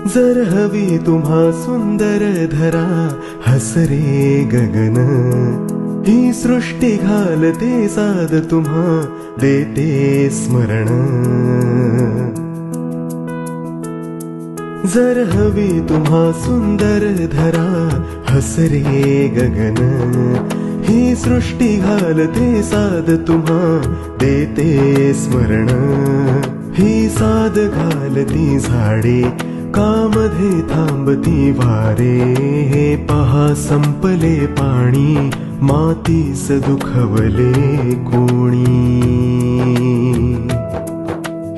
जर हवी तुम्हा सुंदर धरा हसरे गगन, ही सृष्टी घालते साद तुम्हा देते स्मरण. जर हवी तुम्हा सुंदर धरा हसरे गगन, ही सृष्टी घालते साद तुम्हा देते स्मरण. ही साद घालती झाडे कामध्ये थांबती वारे, हे पहा संपले पाणी मातीस दुखवले कोणी.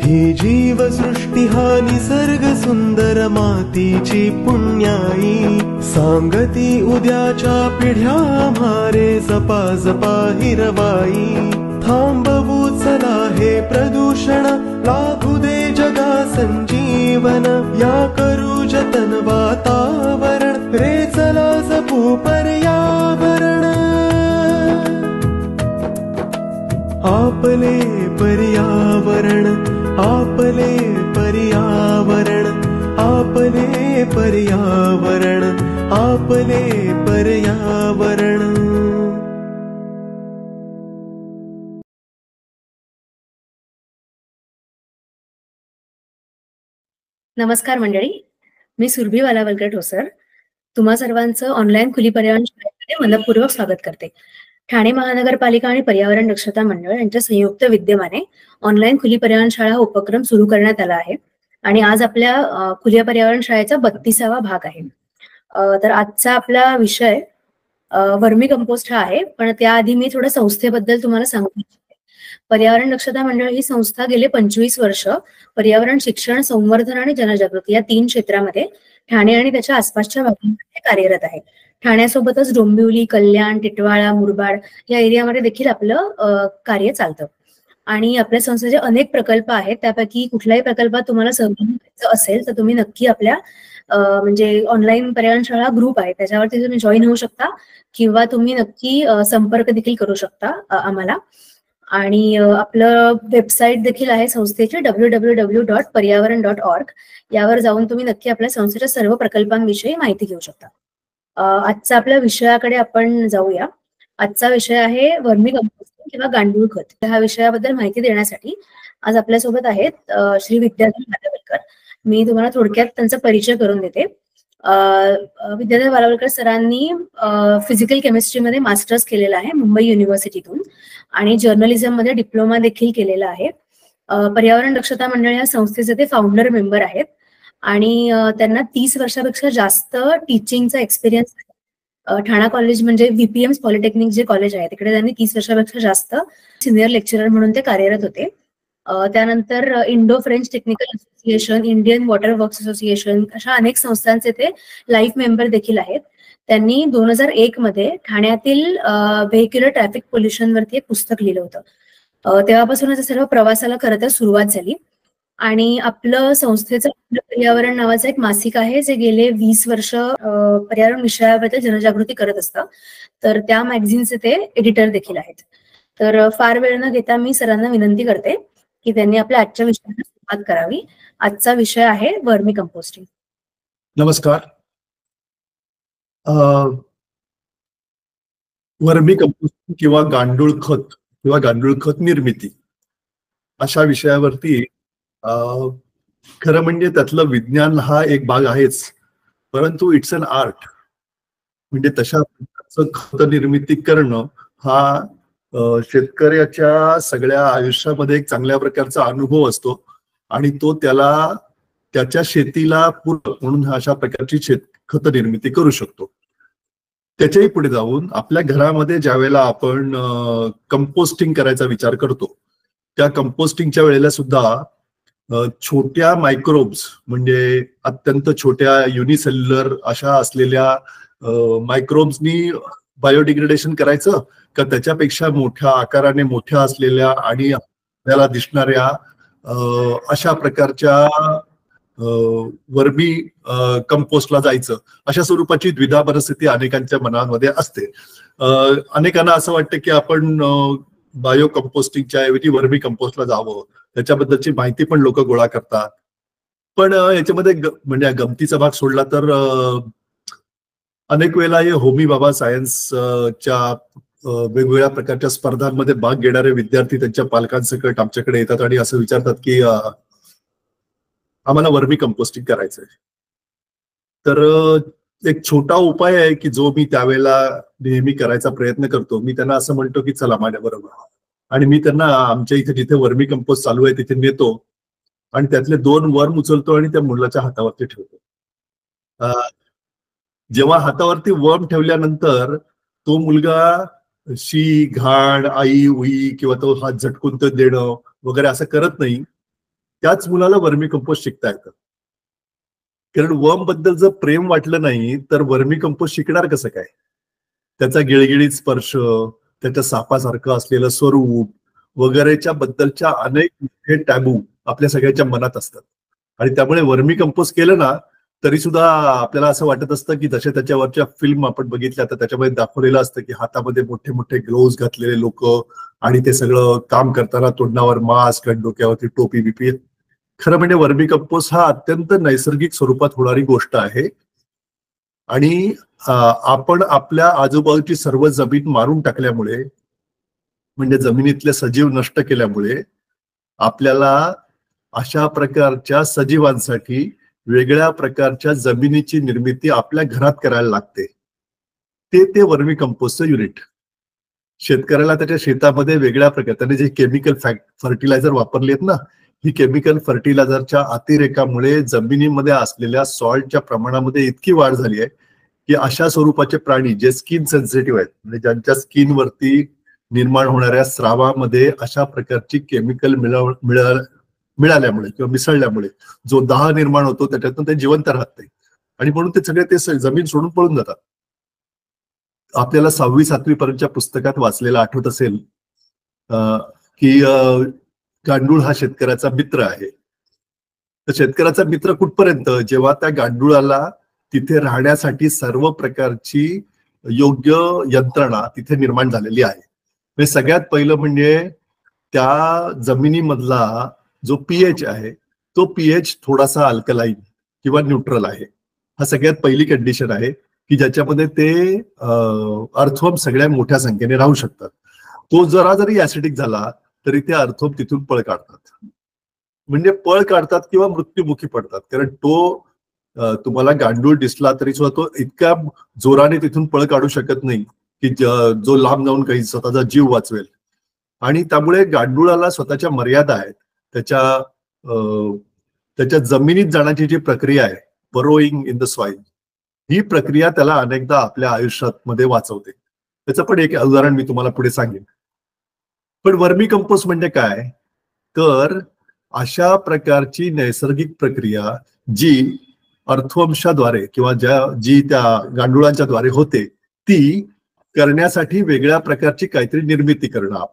ही जीवसृष्टी हा निसर्ग सुंदर मातीची पुण्याई, सांगती उद्याच्या पिढ्या म्हारे जपा जपा हिरवाई. थांबवू चला हे प्रदूषण, लाभू दे जगा संजीवन. या करू जतन वातावरण, रे चला जपू पर्यावरण. आपले पर्यावरण, आपले पर्यावरण, आपले पर्यावरण, आपले पर्यावरण. नमस्कार मंडळी, मी सुरभी वालावलकर ठोसर तुम्हा सर्वांचं ऑनलाईन खुली पर्यावरण शाळेमध्ये मनपूर्वक स्वागत करते. ठाणे महानगरपालिका आणि पर्यावरण दक्षता मंडळ यांच्या संयुक्त विद्यमाने ऑनलाईन खुली पर्यावरण शाळा हा उपक्रम सुरू करण्यात आला आहे आणि आज आपल्या खुल्या पर्यावरण शाळेचा 32वा भाग आहे. तर आजचा आपला विषय वर्मी कंपोस्ट हा आहे, पण त्याआधी मी थोडं संस्थेबद्दल तुम्हाला सांगू. पर्यावरण दक्षता मंडळ ही संस्था गेले 25 वर्ष पर्यावरण शिक्षण, संवर्धन आणि जनजागृती या 3 क्षेत्रामध्ये ठाणे आणि त्याच्या आसपासच्या भागांमध्ये कार्यरत आहे. ठाण्यासोबतच डोंबिवली, कल्याण, टिटवाळा, मुरबाड या एरियामध्ये देखील आपलं कार्य चालतं. आणि आपल्या संस्थेचे अनेक प्रकल्प आहेत, त्यापैकी कुठल्याही प्रकल्पात तुम्हाला सहभागी व्हायचं असेल तर तुम्ही नक्की आपल्या म्हणजे ऑनलाईन पर्यावरण शाळा ग्रुप आहे त्याच्यावरती तुम्ही जॉईन होऊ शकता किंवा तुम्ही नक्की संपर्क देखील करू शकता आम्हाला. आणि आपलं वेबसाईट देखील आहे संस्थेचे www.paryawaran.org. यावर जाऊन तुम्ही नक्की आपल्या संस्थेच्या सर्व प्रकल्पांविषयी माहिती घेऊ शकता. आजचा आपल्या विषयाकडे आपण जाऊया. आजचा विषय आहे वर्मी कंपोस्टिंग किंवा गांडूळ खत. ह्या विषयाबद्दल माहिती देण्यासाठी आज आपल्यासोबत आहेत श्री विद्याधर वालावलकर. मी तुम्हाला थोडक्यात त्यांचा परिचय करून देते. विद्याधर वालावलकर सरांनी फिजिकल केमिस्ट्रीमध्ये मास्टर्स केलेला आहे मुंबई युनिव्हर्सिटीतून आणि जर्नलिझम मध्ये डिप्लोमा देखील केलेला आहे. पर्यावरण दक्षता मंडळ या संस्थेचे ते फाउंडर मेंबर आहेत आणि त्यांना 30 वर्षापेक्षा जास्त टीचिंगचा एक्सपिरियन्स आहे. ठाणा कॉलेज म्हणजे VPM पॉलिटेक्निक जे कॉलेज आहे तिकडे त्यांनी 30 वर्षापेक्षा जास्त सिनियर लेक्चरर म्हणून ते कार्यरत होते. त्यानंतर Indo French technical association, Indian water works association अशा अनेक संस्थांचे ते लाईफ मेंबर देखील आहेत. त्यांनी 2001 मध्ये ठाण्यातील व्हेहिक्युलर ट्रॅफिक पोल्युशन वरती एक पुस्तक लिहिलं होतं. तेव्हापासूनच सर्व प्रवासाला खरं तर सुरुवात झाली आणि आपलं संस्थेचं पर्यावरण नावाचं एक मासिक आहे जे गेले 20 वर्ष पर्यावरण विषयाबद्दल जनजागृती करत असतं. तर त्या मॅगझिनचे ते एडिटर देखील आहेत. तर फार वेळ न घेता मी सरांना विनंती करते की त्यांनी आपल्या आजच्या विषयाला सुरुवात करावी. आजचा विषय आहे वर्मी कंपोस्टिंग. नमस्कार. वर्मी कंपोस्टिंग किंवा गांडूळ खत निर्मिती अशा विषयावरती खरं म्हणजे त्यातलं विज्ञान हा एक भाग आहेच, परंतु इट्स अन आर्ट. म्हणजे तशा प्रकारचं खत निर्मिती करणं हा शेतकऱ्याच्या सगळ्या आयुष्यामध्ये एक चांगल्या प्रकारचा अनुभव असतो आणि तो त्याला त्याच्या शेतीला पूरक म्हणून अशा प्रकारची खत निर्मिती करू शकतो. त्याच्याही पुढे जाऊन आपल्या घरामध्ये ज्या वेळेला आपण कंपोस्टिंग करायचा विचार करतो त्या कंपोस्टिंगच्या वेळेला सुद्धा छोट्या मायक्रोब्स म्हणजे अत्यंत छोट्या युनिसेल्युलर अशा असलेल्या मायक्रोब्सनी बायोडिग्रेडेशन करायचं का त्याच्यापेक्षा मोठ्या आकाराने मोठ्या असलेल्या आणि आपल्याला दिसणाऱ्या अशा प्रकारच्या वर्मी कंपोस्टला जायचं, अशा स्वरूपाची द्विधा परिस्थिती अनेकांच्या मनामध्ये असते. अनेकांना असं वाटतं की आपण बायो कंपोस्टिंगच्या ऐवजी वर्मी कंपोस्टला जावं, त्याच्याबद्दलची माहिती पण लोक गोळा करतात. पण याच्यामध्ये म्हणजे गमतीचा भाग सोडला तर अनेक वेळेला हे होमी बाबा सायन्सच्या वेगवेगळ्या प्रकारच्या स्पर्धांमध्ये भाग घेणारे विद्यार्थी त्यांच्या पालकांसकट आमच्याकडे येतात आणि असं विचारतात की आम्हाला वर्मी कंपोस्टिंग करायचंय. तर एक छोटा उपाय आहे की जो मी त्यावेळेला नेहमी करायचा प्रयत्न करतो. मी त्यांना असं म्हणतो की चला माझ्या बरोबर, आणि मी त्यांना आमच्या इथे जिथे वर्मी कंपोस्ट चालू आहे तिथे नेतो आणि त्यातले 2 वर्म उचलतो आणि त्या मुलाच्या हातावरती ठेवतो. जेव्हा हातावरती वर्म ठेवल्यानंतर तो मुलगा शी, घाण, आई, उई किंवा तो हात झटकून तर देणं वगैरे असं करत नाही. त्याच मुलाला वर्मी कंपोस्ट शिकता येतं. कारण वर्म बद्दल जर प्रेम वाटलं नाही तर वर्मी कंपोस्ट शिकणार कसं काय? त्याचा गिळगिळीत स्पर्श, त्याच्या सापासारखं असलेलं स्वरूप वगैरेच्या बद्दलच्या अनेक हे टॅबू आपल्या सगळ्याच्या मनात असतात. आणि त्यामुळे वर्मी कंपोस्ट केलं ना तरी सुद्धा आपल्याला असं वाटत असतं की जसे त्याच्यावरच्या फिल्म आपण बघितल्या तर त्याच्यामध्ये दाखवलेलं असतं की हातामध्ये मोठे मोठे ग्लोव्ज घातलेले लोक आणि ते सगळं काम करताना तोंडावर मास्क आणि डोक्यावरती टोपी बिपी. खरं म्हणजे वर्मी कंपोस्ट हा अत्यंत नैसर्गिक स्वरूपात होणारी गोष्ट आहे. आणि आपण आपल्या आजूबाजूची सर्व जमीन मारून टाकल्यामुळे, म्हणजे जमिनीतले सजीव नष्ट केल्यामुळे आपल्याला अशा प्रकारच्या सजीवांसाठी वेगळ्या प्रकारच्या जमिनीची निर्मिती आपल्या घरात करायला लागते. ते वर्मी कंपोस्टचं युनिट. शेतकऱ्याला त्याच्या शेतामध्ये वेगळ्या प्रकार त्याने जे केमिकल फर्टिलायझर वापरले आहेत ना, ही केमिकल फर्टिलायझरच्या अतिरेकामुळे जमिनीमध्ये असलेल्या सॉल्टच्या प्रमाणामध्ये इतकी वाढ झाली आहे की अशा स्वरूपाचे प्राणी जे स्किन सेन्सिटिव्ह आहेत, म्हणजे ज्यांच्या स्किनवरती निर्माण होणाऱ्या स्रावामध्ये अशा प्रकारची केमिकल मिळाल्यामुळे किंवा मिसळल्यामुळे जो दाह निर्माण होतो त्याच्यातून ते जिवंत राहत नाही आणि म्हणून ते सगळे ते जमीन सोडून पळून जातात. आपल्याला 6वी-7वी पर्यंतच्या पुस्तकात वाचलेलं आठवत असेल की गांडूळ हा शेतकऱ्याचा मित्र आहे. तर शेतकऱ्याचा मित्र कुठपर्यंत, जेव्हा त्या गांडुळाला तिथे राहण्यासाठी सर्व प्रकारची योग्य यंत्रणा तिथे निर्माण झालेली आहे. म्हणजे सगळ्यात पहिलं म्हणजे त्या जमिनीमधला जो पीएच आहे तो पीएच थोडासा अल्कलाईन किंवा न्यूट्रल आहे. हा सगळ्यात पहिली कंडिशन आहे की ज्याच्यामध्ये ते अर्थवर्म सगळ्या मोठ्या संख्येने राहू शकतात. तो जरी ऍसिडिक झाला तरी ते अर्थवर्म तिथून पळ काढतात, म्हणजे पळ काढतात किंवा मृत्युमुखी पडतात. कारण तो तुम्हाला गांडूळ दिसला तरी सुद्धा तो इतक्या जोराने तिथून पळ काढू शकत नाही की जो लांब जाऊन काही स्वतःचा जीव वाचवेल. आणि त्यामुळे गांडुळाला स्वतःच्या मर्यादा आहेत. त्याच्या जमिनीत जाण्याची जी प्रक्रिया आहे, बरोईंग इन द सॉइल, ही प्रक्रिया त्याला अनेकदा आपल्या आयुष्यात मध्ये वाचवते. त्याचं पण एक उदाहरण मी तुम्हाला पुढे सांगेन. पण वर्मी कंपोस्ट म्हणजे काय, तर अशा प्रकारची नैसर्गिक प्रक्रिया जी अर्थवंशाद्वारे किंवा जी त्या गांडुळांच्या द्वारे होते ती करण्यासाठी वेगळ्या प्रकारची काहीतरी निर्मिती करणं.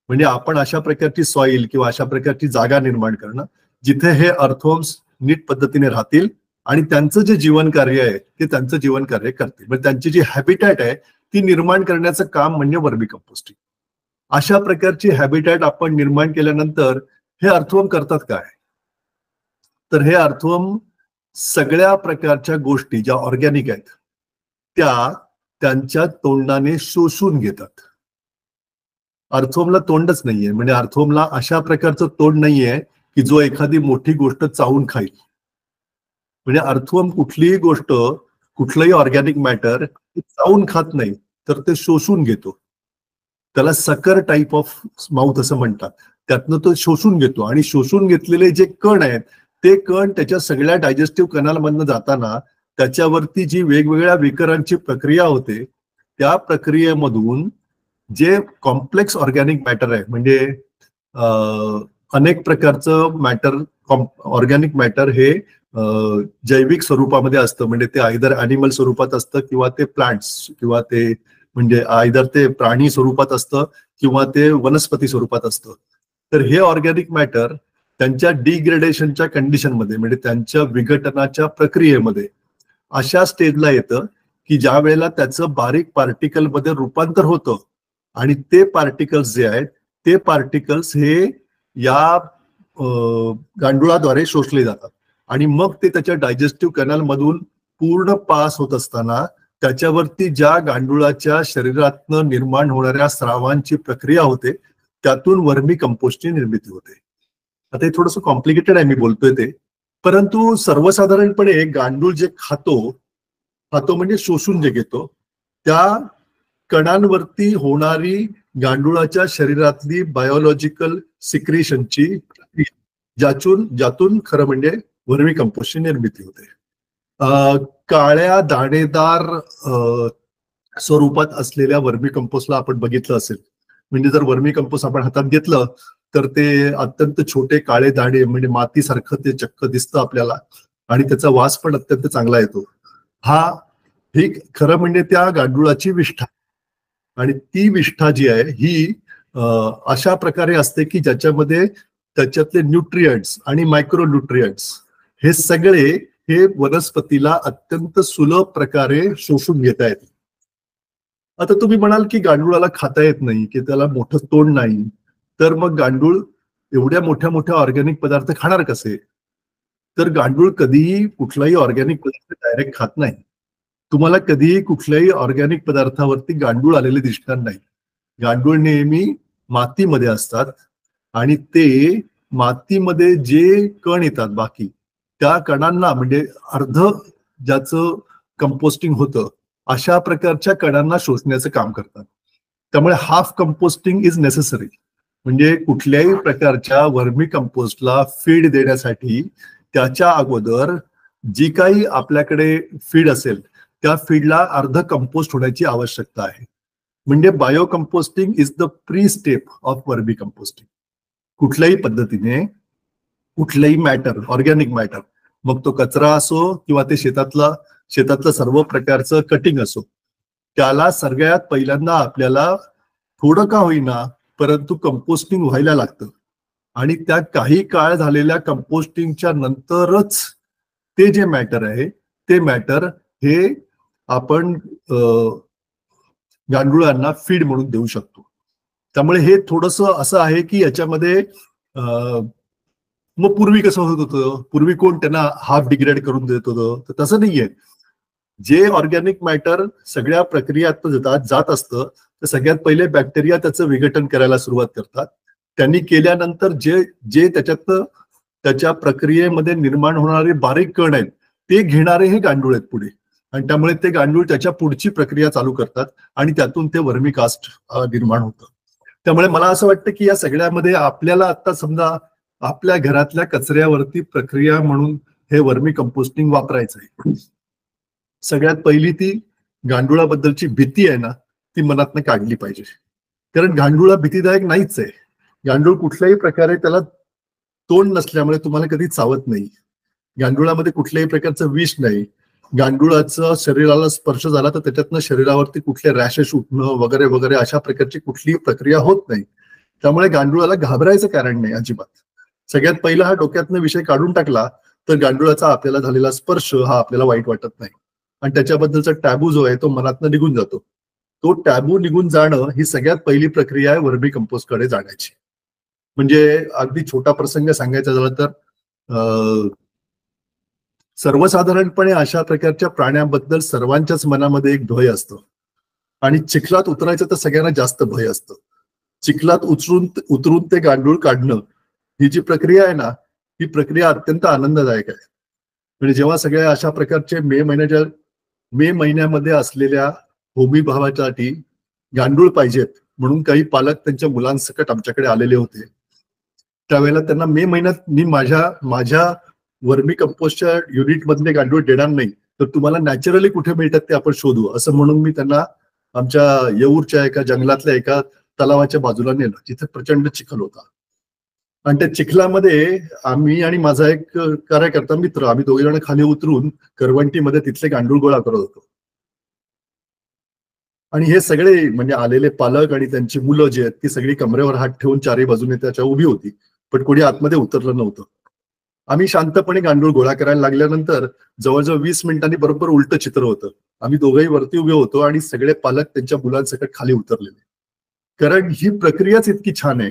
म्हणजे आपण अशा प्रकारची सॉइल किंवा अशा प्रकारची जागा निर्माण करणं जिथे हे अर्थवर्म्स नीट पद्धतीने राहतील आणि त्यांचं जे जीवन कार्य आहे ते त्यांचं जीवन कार्य करतील. म्हणजे त्यांची जी हॅबिटॅट आहे ती निर्माण करण्याचं काम म्हणजे वर्मी कंपोस्टिंग. अशा प्रकारची हॅबिटॅट आपण निर्माण केल्यानंतर हे अर्थवर्म करतात काय, तर हे अर्थवर्म सगळ्या प्रकारच्या गोष्टी ज्या ऑर्गॅनिक आहेत त्या त्यांच्या तोंडाने शोषून घेतात. अर्थवर्मला तोंडच नाहीये, म्हणजे अर्थवर्मला अशा प्रकारचं तोंड नाहीये की जो एखादी मोठी गोष्ट चावून खाईल. म्हणजे अर्थवर्म कुठलीही गोष्ट, कुठलंही ऑर्गॅनिक मॅटर चावून खात नाही, तर ते शोषून घेतो. त्याला सकर टाईप ऑफ माउथ असं म्हणतात. त्यातनं तो शोषून घेतो आणि शोषून घेतलेले जे कण आहेत ते कण त्याच्या सगळ्या डायजेस्टिव्ह कनालमधनं जाताना त्याच्यावरती जी वेगवेगळ्या विकरांची प्रक्रिया होते त्या प्रक्रियेमधून जे कॉम्प्लेक्स ऑर्गॅनिक मॅटर आहे, म्हणजे अनेक प्रकारचं मॅटर, ऑर्गॅनिक मॅटर हे जैविक स्वरूपामध्ये असतं. म्हणजे ते आयदर ॲनिमल स्वरूपात असतं किंवा ते प्लांट्स किंवा ते म्हणजे आयदर ते प्राणी स्वरूपात असतं किंवा ते वनस्पती स्वरूपात असतं. तर हे ऑर्गॅनिक मॅटर त्यांच्या डिग्रेडेशनच्या कंडिशनमध्ये, म्हणजे त्यांच्या विघटनाच्या प्रक्रियेमध्ये अशा स्टेजला येतं की ज्या वेळेला त्याचं बारीक पार्टिकलमध्ये रूपांतर होतं आणि ते पार्टिकल्स जे आहेत ते पार्टिकल्स हे या गांडुळाद्वारे शोषले जातात आणि मग ते त्याच्या डायजेस्टिव्ह कॅनल मधून पूर्ण पास होत असताना त्याच्यावरती ज्या गांडुळाच्या शरीरातनं निर्माण होणाऱ्या स्रावांची प्रक्रिया होते त्यातून वर्मी कंपोस्टची निर्मिती होते. आता हे थोडंसं कॉम्प्लिकेटेड आहे मी बोलतोय ते, परंतु सर्वसाधारणपणे गांडूळ जे खातो म्हणजे शोषून जे घेतो, त्या कणांवरती होणारी गांडुळाच्या शरीरातली बायोलॉजिकल सिक्रेशनची ज्यातून खरं म्हणजे वर्मी कंपोस्टची निर्मिती होते. काळ्या दाणेदार स्वरूपात असलेल्या वर्मी कंपोस्टला आपण बघितलं असेल. म्हणजे जर वर्मी कंपोस्ट आपण हातात घेतलं तर ते अत्यंत छोटे काळे दाणे म्हणजे मातीसारखं ते चक्क दिसतं आपल्याला आणि त्याचा वास पण अत्यंत चांगला येतो. ही खरं म्हणजे त्या गांडुळाची विष्ठा, आणि ती विष्ठा जी आहे ही अशा प्रकारे असते की ज्याच्यामध्ये त्याच्यातले न्यूट्रिएंट्स आणि मायक्रो न्यूट्रिएंट्स हे सगळे हे वनस्पतीला अत्यंत सुलभ प्रकारे शोषून घेता येते. आता तुम्ही म्हणाल की गांडुळाला खाता येत नाही, की त्याला मोठं तोंड नाही, तर मग गांडूळ एवढ्या मोठ्या मोठ्या ऑर्गॅनिक पदार्थ खाणार कसे? तर गांडूळ कधीही कुठलाही ऑर्गॅनिक पदार्थ डायरेक्ट खात नाही. तुम्हाला कधीही कुठल्याही ऑर्गॅनिक पदार्थावरती गांडूळ आलेले दिसणार नाही. गांडूळ नेहमी मातीमध्ये असतात आणि ते मातीमध्ये जे कण येतात बाकी त्या कणांना म्हणजे अर्ध ज्याचं कंपोस्टिंग होतं अशा प्रकारच्या कणांना शोषण्याचं काम करतात. त्यामुळे हाफ कंपोस्टिंग इज नेसेसरी. म्हणजे कुठल्याही प्रकारच्या वर्मी कंपोस्टला फीड देण्यासाठी त्याच्या अगोदर जी काही आपल्याकडे फीड असेल त्या फीडला अर्ध कंपोस्ट होण्याची आवश्यकता आहे. म्हणजे bio composting is the pre step of vermi composting. कुठल्याही पद्धतीने कुठलंही मॅटर, ऑर्गॅनिक मॅटर, मग तो कचरा असो किंवा ते शेतातलं सर्व प्रकारचं कटिंग असो, त्याला सगळ्यात पहिल्यांदा आपल्याला थोडं का होईना परंतु कंपोस्टिंग व्हायला लागतं. आणि त्या काही काळ झालेल्या कंपोस्टिंगच्या नंतरच ते जे मॅटर आहे ते मॅटर हे आपण गांडुळांना फीड म्हणून देऊ शकतो. त्यामुळे हे थोडंसं असं आहे की याच्यामध्ये मग पूर्वी कसं होत होतं, पूर्वी कोण त्यांना हाफ डिग्रेड करून देत होतं, तर तसं नाहीये. जे ऑर्गॅनिक मॅटर सगळ्या प्रक्रियात जात असतं तर सगळ्यात पहिले बॅक्टेरिया त्याचं विघटन करायला सुरुवात करतात. त्यांनी केल्यानंतर जे त्याच्या प्रक्रियेमध्ये निर्माण होणारे बारीक कण आहेत ते घेणारे हे गांडूळ आहेत पुढे, आणि त्यामुळे ते गांडूळ त्याच्या पुढची प्रक्रिया चालू करतात आणि त्यातून ते वर्मी कास्ट निर्माण होतं. त्यामुळे मला असं वाटतं की या सगळ्यामध्ये आपल्याला आता समजा आपल्या घरातल्या कचऱ्यावरती प्रक्रिया म्हणून हे वर्मी कंपोस्टिंग वापरायचं आहे. सगळ्यात पहिली ती गांडुळाबद्दलची भीती आहे ना ती मनातनं काढली पाहिजे. कारण गांडूळ भीतीदायक नाहीच आहे. गांडूळ कुठल्याही प्रकारे त्याला तोंड नसल्यामुळे तुम्हाला कधी चावत नाही. गांडुळामध्ये कुठल्याही प्रकारचं विष नाही. गांडुळाचा शरीराला स्पर्श झाला तर त्याच्यातनं शरीरावरती कुठले रॅशेस उठणं वगैरे वगैरे अशा प्रकारची कुठलीही प्रक्रिया होत नाही. त्यामुळे गांडुळाला घाबरायचं कारण नाही अजिबात. सगळ्यात पहिला हा डोक्यातनं विषय काढून टाकला तर गांडुळाचा आपल्याला झालेला स्पर्श हा आपल्याला वाईट वाटत नाही आणि त्याच्याबद्दलचा टॅबू जो आहे तो मनातनं निघून जातो. तो टॅबू निघून जाणं ही सगळ्यात पहिली प्रक्रिया आहे वर्मी कंपोस्ट कडे जाण्याची. म्हणजे अगदी छोटा प्रसंग सांगायचा झाला तर सर्वसाधारणपणे अशा प्रकारच्या प्राण्यांबद्दल सर्वांच्याच मनामध्ये एक भय असतं आणि चिखलात उतरायचं तर सगळ्यांना जास्त भय असतं. चिखलात उतरून ते गांडूळ काढणं ही जी प्रक्रिया आहे ना ही प्रक्रिया अत्यंत आनंददायक आहे. म्हणजे जेव्हा सगळ्या अशा प्रकारचे मे महिन्यामध्ये असलेल्या होमीभावासाठी गांडूळ पाहिजेत म्हणून काही पालक त्यांच्या मुलांसकट आमच्याकडे आलेले होते. त्यावेळेला त्यांना मे महिन्यात मी माझ्या वर्मी कंपोस्टच्या युनिट मधले गांडूळ देणार नाही, तर तुम्हाला नॅचरली कुठे मिळतात ते आपण शोधू असं म्हणून मी त्यांना आमच्या येऊरच्या एका जंगलातल्या एका तलावाच्या बाजूला नेलं जिथे प्रचंड चिखल होता. आणि त्या चिखलामध्ये आम्ही आणि माझा एक कार्यकर्ता मित्र आम्ही दोघे जण खाली उतरून करवंटीमध्ये तिथले गांडूळ गोळा करत होतो. आणि हे सगळे म्हणजे आलेले पालक आणि त्यांची मुलं जी आहेत ती सगळी कमरेवर हात ठेवून चारी बाजूने त्याच्या उभी होती, पण कोणी आतमध्ये उतरलं नव्हतं. आम्ही शांतपणे गांडूळ गोळा करायला लागल्यानंतर जवळजवळ 20 मिनिटांनी बरोबर उलट चित्र होतं. आम्ही दोघंही वरती उभे होतो आणि सगळे पालक त्यांच्या मुलांसकट खाली उतरलेले. कारण ही प्रक्रियाच इतकी छान आहे,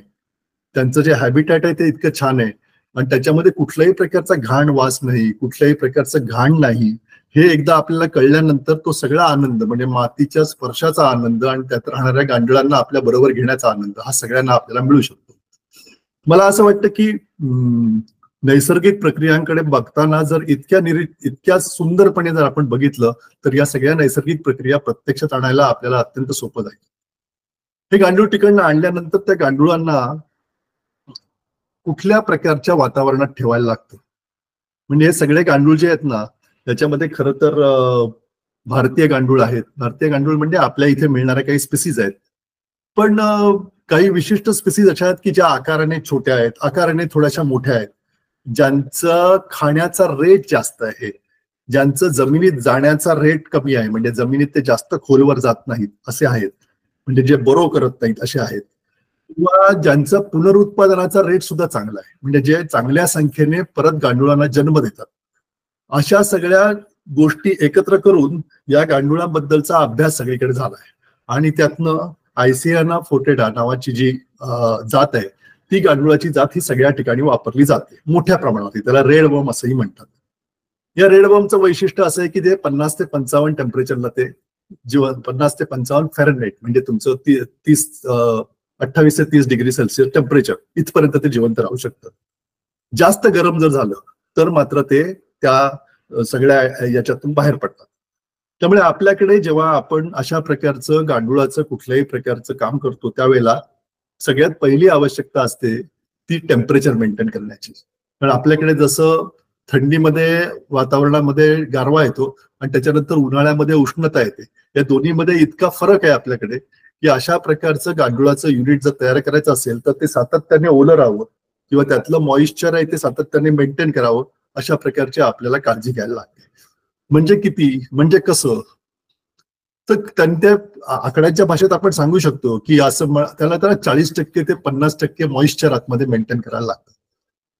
त्यांचं जे हॅबिटॅट आहे ते इतकं छान आहे आणि त्याच्यामध्ये कुठल्याही प्रकारचा घाण वास नाही, कुठल्याही प्रकारचं घाण नाही. हे एकदा आपल्याला कळल्यानंतर तो सगळा आनंद म्हणजे मातीच्या स्पर्शाचा आनंद आणि त्यात राहणाऱ्या गांडळांना आपल्या बरोबर घेण्याचा आनंद हा सगळ्यांना आपल्याला मिळू शकतो. मला असं वाटतं की नैसर्गिक प्रक्रियांकडे बघताना जर इतक्या सुंदरपणे जर आपण बघितलं तर या सगळ्या नैसर्गिक प्रक्रिया प्रत्यक्षात आणायला आपल्याला अत्यंत सोपं जाईल. हे गांडूळ तिकडनं आणल्यानंतर त्या गांडुळांना कुठल्या प्रकारच्या वातावरणात ठेवायला लागतं. म्हणजे हे सगळे गांडूळ जे आहेत ना त्याच्यामध्ये खरं तर भारतीय गांडूळ आहेत. भारतीय गांडूळ म्हणजे आपल्या इथे मिळणाऱ्या काही स्पेसीज आहेत, पण काही विशिष्ट स्पेसीज अशा आहेत की ज्या आकाराने छोट्या आहेत, आकाराने थोड्याशा मोठ्या आहेत, ज्यांचं खाण्याचा रेट जास्त आहे, ज्यांचं जमिनीत जाण्याचा रेट कमी आहे, म्हणजे जमिनीत ते जास्त खोलवर जात नाहीत असे आहेत, म्हणजे जे बरो करत नाहीत असे आहेत, किंवा ज्यांचा पुनरुत्पादनाचा रेट सुद्धा चांगला आहे, म्हणजे जे चांगल्या संख्येने परत गांडुळांना जन्म देतात. अशा सगळ्या गोष्टी एकत्र करून या गांडुळांबद्दलचा अभ्यास सगळीकडे झाला आहे आणि त्यातनं आयसियाना फोटेटा नावाची जी जात आहे ती गांडुळाची जात ही सगळ्या ठिकाणी वापरली जाते मोठ्या प्रमाणात. त्याला रेड वर्म असंही म्हणतात. या रेड वर्मचं वैशिष्ट्य असं आहे की ते 50 ते 55 टेम्परेचरला ते 50 ते 55 फॅरनहाइट म्हणजे तुमचं 28 ते 30 डिग्री सेल्सिअस टेम्परेचर इथपर्यंत ते जिवंत राहू शकतं. जास्त गरम जर झालं तर मात्र ते त्या सगळ्या याच्यातून बाहेर पडतात. त्यामुळे आपल्याकडे जेव्हा आपण अशा प्रकारचं गांडुळाचं कुठल्याही प्रकारचं काम करतो त्यावेळेला सगळ्यात पहिली आवश्यकता असते ती टेम्परेचर मेंटेन करण्याची. कारण आपल्याकडे जसं थंडीमध्ये वातावरणामध्ये गारवा येतो आणि त्याच्यानंतर उन्हाळ्यामध्ये उष्णता येते, या दोन्हीमध्ये इतका फरक आहे आपल्याकडे की अशा प्रकारचं गांडुळाचं युनिट जर तयार करायचं असेल तर ते सातत्याने ओलं राहावं किंवा त्यातलं मॉइश्चर आहे ते सातत्याने मेंटेन करावं, अशा प्रकारची आपल्याला काळजी घ्यायला लागते. म्हणजे किती, म्हणजे कसं, तर त्या आकड्यांच्या भाषेत आपण सांगू शकतो की असं त्याला 40% ते 50% मॉइश्चर आतमध्ये मेंटेन करायला लागतं.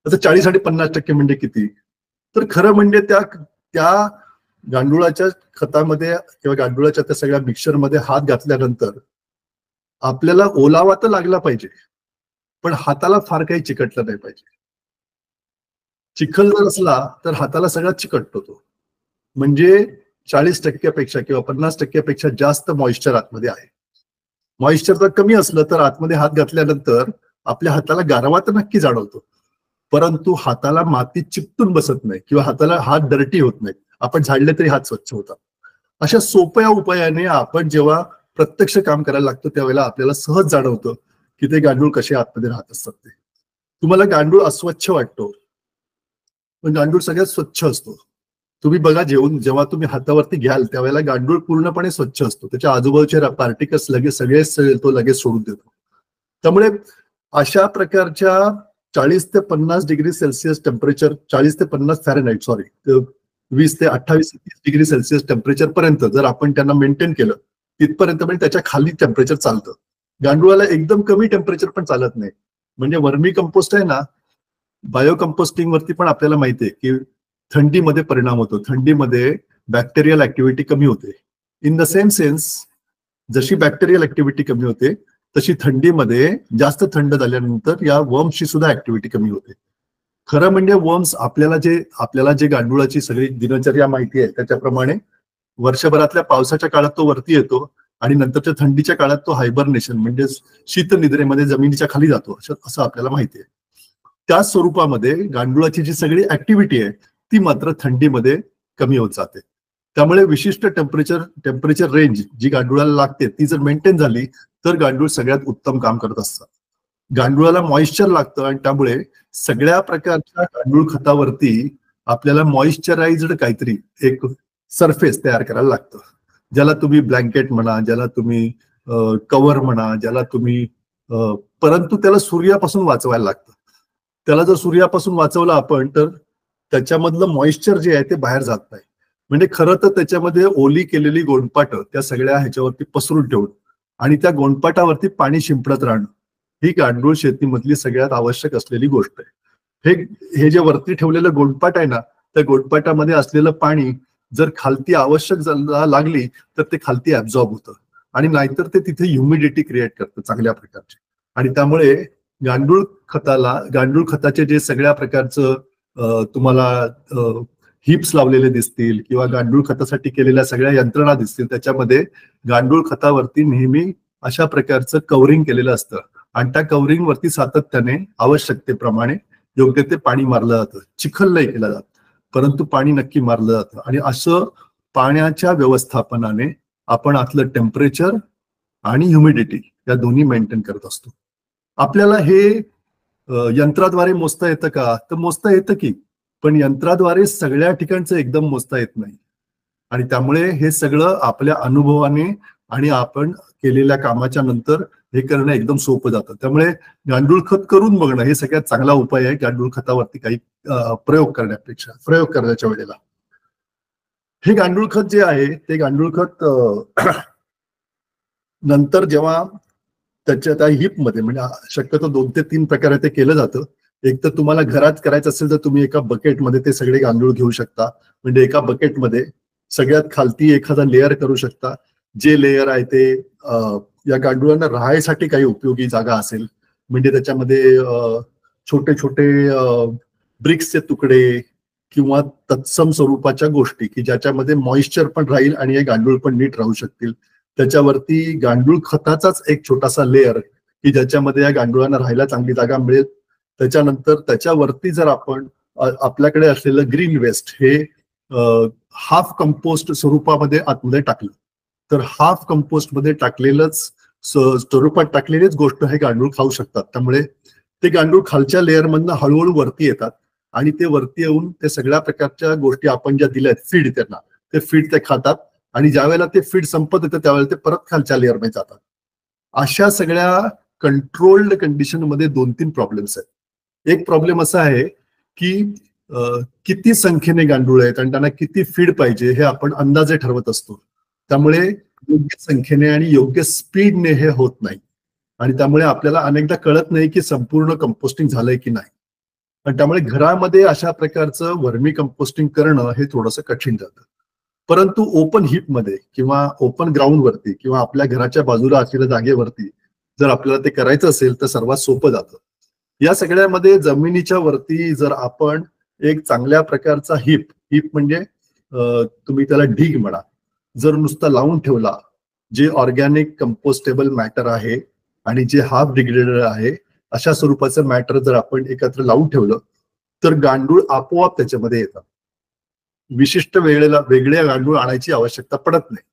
आता 40 आणि 50% म्हणजे किती, तर खरं म्हणजे त्या गांडुळाच्या खतामध्ये किंवा गांडुळाच्या त्या सगळ्या मिक्सचरमध्ये हात घातल्यानंतर आपल्याला ओलावा तर लागला पाहिजे पण हाताला फार काही चिकटलं नाही पाहिजे. चिखल जर असला तर हाताला सगळा चिकटतो तो, म्हणजे 40% किंवा 50% जास्त मॉइश्चर आतमध्ये आहे. मॉइश्चर जर कमी असलं तर आतमध्ये हात घातल्यानंतर आपल्या हाताला गारवा तर नक्की जाणवतो परंतु हाताला माती चिकटून बसत नाही किंवा हाताला हात डर्टी होत नाही, आपण झाडले तरी हात स्वच्छ होतात. अशा सोप्या उपायाने आपण जेव्हा प्रत्यक्ष काम करायला लागतो त्यावेळेला आपल्याला सहज जाणवतं की ते गांडूळ कसे आतमध्ये राहत असतात. ते तुम्हाला गांडूळ अस्वच्छ वाटतो पण गांडूळ सगळ्यात स्वच्छ असतो. तुम्ही बघा जेव्हा तुम्ही हातावरती घ्याल त्यावेळेला गांडूळ पूर्णपणे स्वच्छ असतो, त्याच्या आजूबाजूचे पार्टिकल्स लगेच तो लगेच सोडून देतो. त्यामुळे अशा प्रकारच्या 40 ते 50 डिग्री सेल्सिअस टेम्परेचर, 40 ते 50 फॅरनहाइट 20 ते 28 डिग्री सेल्सिअस टेम्परेचर पर्यंत जर आपण त्यांना मेंटेन केलं तिथपर्यंत म्हणजे त्याच्या खाली टेम्परेचर चालतं. गांडुळाला एकदम कमी टेम्परेचर पण चालत नाही. म्हणजे वर्मी कंपोस्ट आहे ना, बायो कंपोस्टिंग वरती पण आपल्याला माहिती आहे की थंडीमध्ये परिणाम होतो. थंडीमध्ये बॅक्टेरियल ऍक्टिव्हिटी कमी होते. इन द सेम सेन्स जशी बॅक्टेरियल ऍक्टिव्हिटी कमी होते तशी थंडीमध्ये जास्त थंड झाल्यानंतर या वर्म्सची सुद्धा ऍक्टिव्हिटी कमी होते. खरं म्हणजे वर्म्स आपल्याला जे गांडुळाची सगळी दिनचर्या माहिती आहे त्याच्याप्रमाणे वर्षभरातल्या पावसाच्या काळात तो वरती येतो आणि नंतरच्या थंडीच्या काळात तो हायबरनेशन म्हणजे शीतनिद्रेमध्ये जमिनीच्या खाली जातो असं आपल्याला माहिती आहे. त्याच स्वरूपामध्ये गांडुळाची जी सगळी ऍक्टिव्हिटी आहे ती मात्र थंडीमध्ये कमी होत जाते. त्यामुळे विशिष्ट टेम्परेचर रेंज जी गांडुळाला लागते ती जर मेंटेन झाली तर गांडूळ सगळ्यात उत्तम काम करत असतात. गांडुळाला मॉइश्चर लागतं आणि त्यामुळे सगळ्या प्रकारच्या गांडूळ खतावरती आपल्याला मॉइश्चराइज्ड काहीतरी एक सरफेस तयार करायला लागतं, ज्याला तुम्ही ब्लँकेट म्हणा, ज्याला तुम्ही कव्हर म्हणा, ज्याला तुम्ही परंतु त्याला सूर्यापासून वाचवायला लागतं. त्याला जर सूर्यापासून वाचवलं आपण तर त्याच्यामधलं मॉइश्चर जे आहे ते बाहेर जात नाही. म्हणजे खरं तर त्याच्यामध्ये ओली केलेली गोंडपाट त्या सगळ्या ह्याच्यावरती पसरून ठेवून आणि त्या गोंडपाटावरती पाणी शिंपडत राहणं ही गांडूळ शेतीमधली सगळ्यात आवश्यक असलेली गोष्ट आहे. हे जे वरती ठेवलेलं गोंडपाट आहे ना, त्या गोंडपाटामध्ये असलेलं पाणी जर खालती आवश्यक लागली तर ते खालती ऍब्झॉर्ब होतं आणि नाहीतर ते तिथे ह्युमिडिटी क्रिएट करतं चांगल्या प्रकारची. आणि त्यामुळे गांडूळ खताचे जे सगळ्या प्रकारचं तुम्हाला हिप्स लावलेले दिसतील किंवा गांडूळ खतासाठी केलेल्या सगळ्या यंत्रणा दिसतील, त्याच्यामध्ये गांडूळ खतावरती नेहमी अशा प्रकारचं कव्हरिंग केलेलं असतं आणि त्या कव्हरिंग वरती सातत्याने आवश्यकतेप्रमाणे योग्य ते पाणी मारलं जातं. चिखल नाही केलं जात, परंतु पाणी नक्की मारलं जातं. आणि असं पाण्याच्या व्यवस्थापनाने आपण आतलं टेम्परेचर आणि ह्युमिडिटी या दोन्ही मेंटेन करत असतो. आपल्याला हे यंत्राद्वारे मोजता येतं का? तर मोजता येतं की, पण यंत्राद्वारे सगळ्या ठिकाणचं एकदम मोजता येत नाही. आणि त्यामुळे हे सगळं आपल्या अनुभवाने आणि आपण केलेल्या कामाच्या नंतर हे करणं एकदम सोपं जातं. त्यामुळे गांडूळ खत करून बघणं हे सगळ्यात चांगला उपाय आहे गांडूळ खतावरती काही प्रयोग करण्याच्या वेळेला. हे गांडूळ खत जे आहे ते गांडूळ खत नंतर जेव्हा त्याच्या त्या हिपमध्ये, म्हणजे शक्यतो 2 ते 3 प्रकारे ते केलं जातं. एक तर तुम्हाला घरात करायचं असेल तर तुम्ही एका बकेटमध्ये ते सगळे गांडूळ घेऊ शकता. म्हणजे एका बकेटमध्ये सगळ्यात खालती एखादा लेअर करू शकता. जे लेअर आहे ते या गांडुळांना राहायसाठी काही उपयोगी जागा असेल, म्हणजे त्याच्यामध्ये छोटे छोटे ब्रिक्सचे तुकडे किंवा तत्सम स्वरूपाच्या गोष्टी की ज्याच्यामध्ये मॉइश्चर पण राहील आणि हे गांडूळ पण नीट राहू शकतील. त्याच्यावरती गांडूळ खताचाच एक छोटासा लेअर की ज्याच्यामध्ये या गांडुळांना राहायला चांगली जागा मिळेल. त्याच्यानंतर त्याच्यावरती जर आपण आपल्याकडे असलेलं ग्रीन वेस्ट हे हाफ कंपोस्ट स्वरूपामध्ये आतमध्ये टाकलं तर हाफ कंपोस्ट मध्ये टाकलेलंच स्वरूपात टाकलेलीच गोष्ट हे गांडूळ खाऊ शकतात. त्यामुळे ते गांडूळ खालच्या लेअर मधनं हळूहळू वरती येतात आणि ते वरती येऊन ते सगळ्या प्रकारच्या गोष्टी आपण ज्या दिल्यात फीड त्यांना, ते फीड ते खातात आणि ज्या वेळेला ते फीड संपत येतं त्यावेळेला ते परत खालच्या लेअर मध्ये जातात. अशा सगळ्या कंट्रोल्ड कंडिशन मध्ये 2-3 प्रॉब्लेम्स आहेत. एक प्रॉब्लेम असा आहे की किती संख्येने गांडूळ आहेत आणि त्यांना किती फीड पाहिजे हे आपण अंदाजे ठरवत असतो. त्यामुळे योग्य संख्येने आणि योग्य स्पीडने हे होत नाही आणि त्यामुळे आपल्याला अनेकदा कळत नाही की संपूर्ण कंपोस्टिंग झालंय की नाही. आणि त्यामुळे घरामध्ये अशा प्रकारचं वर्मी कंपोस्टिंग करणं हे थोडंसं कठीण जातं. परंतु ओपन हीपमध्ये किंवा ओपन ग्राउंडवरती किंवा आपल्या घराच्या बाजूला असलेल्या जागेवरती जर आपल्याला ते करायचं असेल तर सर्वात सोपं जातं. या सगळ्यामध्ये जमिनीच्या वरती जर आपण एक चांगल्या प्रकारचा हीप म्हणजे तुम्ही त्याला ढीग म्हणा, जर नुसता लावून ठेवला, जे ऑर्गॅनिक कंपोस्टेबल मॅटर आहे आणि जे हाफ डिग्रेडेड आहे अशा स्वरूपाचं मॅटर जर आपण एकत्र लावून ठेवलं तर गांडूळ आपोआप त्याच्यामध्ये येतात. विशिष्ट वेळेला वेगळ्या गांडूळ आणायची आवश्यकता पडत नाही.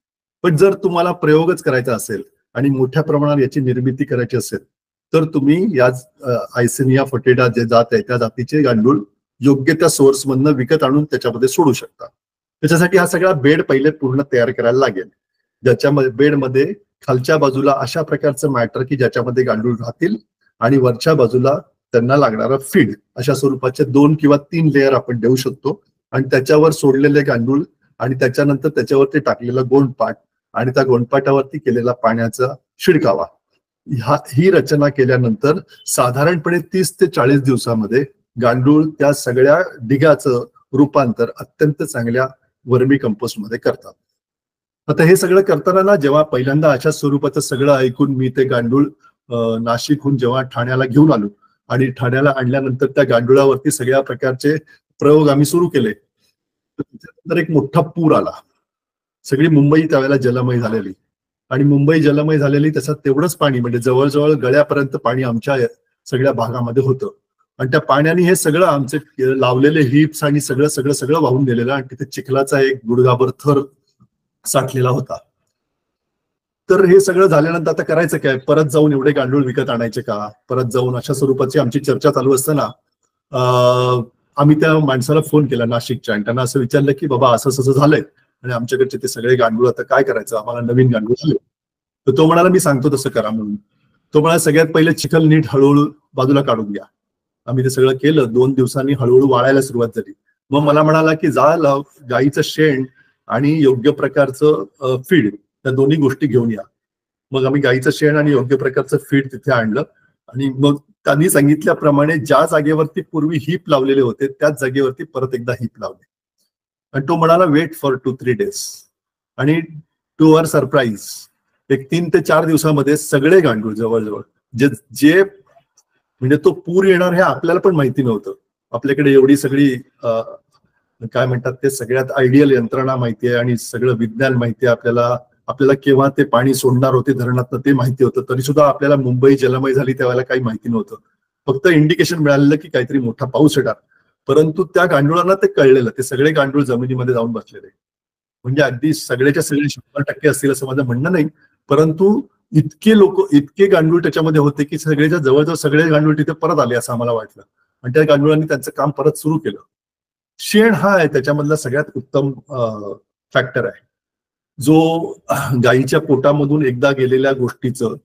पण जर तुम्हाला प्रयोगच करायचा असेल आणि मोठ्या प्रमाणात याची निर्मिती करायची असेल तर तुम्ही या आयसेनिया फटेटा जे जात आहे त्या जातीचे गांडूळ योग्य त्या सोर्स मधनं विकत आणून त्याच्यामध्ये सोडू शकता. त्याच्यासाठी हा सगळा बेड पहिले पूर्ण तयार करायला लागेल, ज्याच्यामध्ये बेडमध्ये खालच्या बाजूला अशा प्रकारचं मॅटर की ज्याच्यामध्ये गांडूळ राहतील आणि वरच्या बाजूला त्यांना लागणारा फीड अशा स्वरूपाचे 2 किंवा 3 लेअर आपण देऊ शकतो. आणि त्याच्यावर सोडलेले गांडूळ आणि त्याच्यानंतर त्याच्यावरती टाकलेला गोंडपाट आणि त्या गोंडपाटावरती केलेला पाण्याचा शिडकावा, ही रचना केल्यानंतर साधारणपणे 30 ते 40 दिवसामध्ये गांडूळ त्या सगळ्या ढिगाचं रूपांतर अत्यंत चांगल्या वर्मी कंपोस्ट मध्ये करतात. आता हे सगळं करताना ना, जेव्हा पहिल्यांदा अशा स्वरूपाचं सगळं ऐकून मी ते गांडूळ नाशिकहून जेव्हा ठाण्याला घेऊन आलो आणि ठाण्याला आणल्यानंतर त्या गांडुळावरती सगळ्या प्रकारचे प्रयोग आम्ही सुरू केले, तर एक मोठा पूर आला. सगळी मुंबई त्यावेळेला जलमय झालेली आणि मुंबई जलमय झालेली, त्याच्यात तेवढंच पाणी म्हणजे जवळजवळ गळ्यापर्यंत पाणी आमच्या सगळ्या भागामध्ये होतं. आणि त्या पाण्याने हे सगळं आमचे लावलेले हिप्स आणि सगळं वाहून गेलेलं आणि तिथे चिखलाचा एक गुडघाभर थर साठलेला होता. तर हे सगळं झाल्यानंतर आता करायचं काय, परत जाऊन एवढे गांडूळ विकत आणायचे का, परत जाऊन अशा स्वरूपाची आमची चर्चा चालू असताना आम्ही त्या माणसाला फोन केला नाशिकच्या आणि त्यांना असं विचारलं की बाबा असं झालंय आणि आमच्याकडचे ते सगळे गांडूळ आता काय करायचं, आम्हाला नवीन गांडूळ आले. तर तो म्हणाला मी सांगतो तसं करा म्हणून. तो म्हणाला सगळ्यात पहिले चिखल नीट हळूहळू बाजूला काढून घ्या. आम्ही ते सगळं केलं. 2 दिवसांनी हळूहळू वाळायला सुरुवात झाली. मग मला म्हणाला की जा गाईचं शेण आणि योग्य प्रकारचं फीड, त्या दोन्ही गोष्टी घेऊन या. मग आम्ही गाईचं शेण आणि योग्य प्रकारचं फीड तिथे आणलं आणि मग त्यांनी सांगितल्याप्रमाणे ज्या जागेवरती पूर्वी हीप लावलेले होते त्याच जागेवरती परत एकदा हीप लावले. आणि तो म्हणाला वेट फॉर 2-3 days. आणि टू अवर सरप्राईज एक 3 ते 4 दिवसामध्ये सगळे गांडूळ जवळजवळ जे जे म्हणजे तो पूर येणार हे आपल्याला पण माहिती नव्हतं. आपल्याकडे एवढी सगळी काय म्हणतात ते सगळ्यात आयडियल यंत्रणा माहिती आहे आणि सगळं विज्ञान माहिती आहे आपल्याला केव्हा ते पाणी सोडणार होते धरणातनं ते माहिती होतं. तरी सुद्धा आपल्याला मुंबई जलमय झाली त्यावेळेला काही माहिती नव्हतं. फक्त इंडिकेशन मिळालेलं की काहीतरी मोठा पाऊस येणार. परंतु त्या गांडुळांना ते कळलेलं, ते सगळे गांडूळ जमिनीमध्ये जाऊन बसलेले. म्हणजे अगदी सगळेच्या सगळे 100% असतील असं माझं म्हणणं नाही, परंतु इतके गांडूळ त्याच्यामध्ये होते की सगळेच्या जवळजवळ सगळे गांडूळ तिथे परत आले असं आम्हाला वाटलं आणि त्या गांडुळांनी त्यांचं काम परत सुरू केलं. शेण हा आहे त्याच्यामधला सगळ्यात उत्तम फॅक्टर आहे, जो गायीच्या पोटामधून एकदा गेलेल्या गोष्टीचं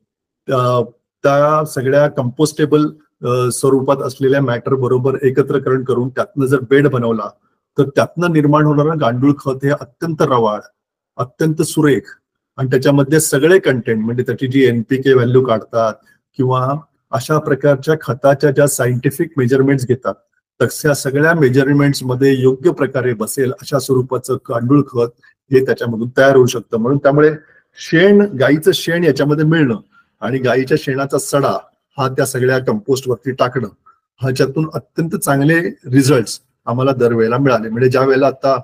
त्या सगळ्या कंपोस्टेबल स्वरूपात असलेल्या मॅटर बरोबर एकत्रकरण करून त्यातनं जर बेड बनवला तर त्यातनं निर्माण होणारं गांडूळ खत हे अत्यंत रवाळ, अत्यंत सुरेख आणि त्याच्यामध्ये सगळे कंटेंट म्हणजे त्याची जी NPK व्हॅल्यू काढतात किंवा अशा प्रकारच्या खताच्या ज्या सायंटिफिक मेजरमेंट्स घेतात तशा सगळ्या मेजरमेंट्स मध्ये योग्य प्रकारे बसेल अशा स्वरूपाचं गांडूळ खत हे त्याच्यामधून तयार होऊ शकतं. म्हणून त्यामुळे गायीचं शेण याच्यामध्ये मिळणं आणि गायीच्या शेणाचा सडा हा त्या सगळ्या कंपोस्ट वरती टाकणं ह्याच्यातून अत्यंत चांगले रिझल्ट्स आम्हाला दरवेळेला मिळाले. म्हणजे ज्या वेळेला आता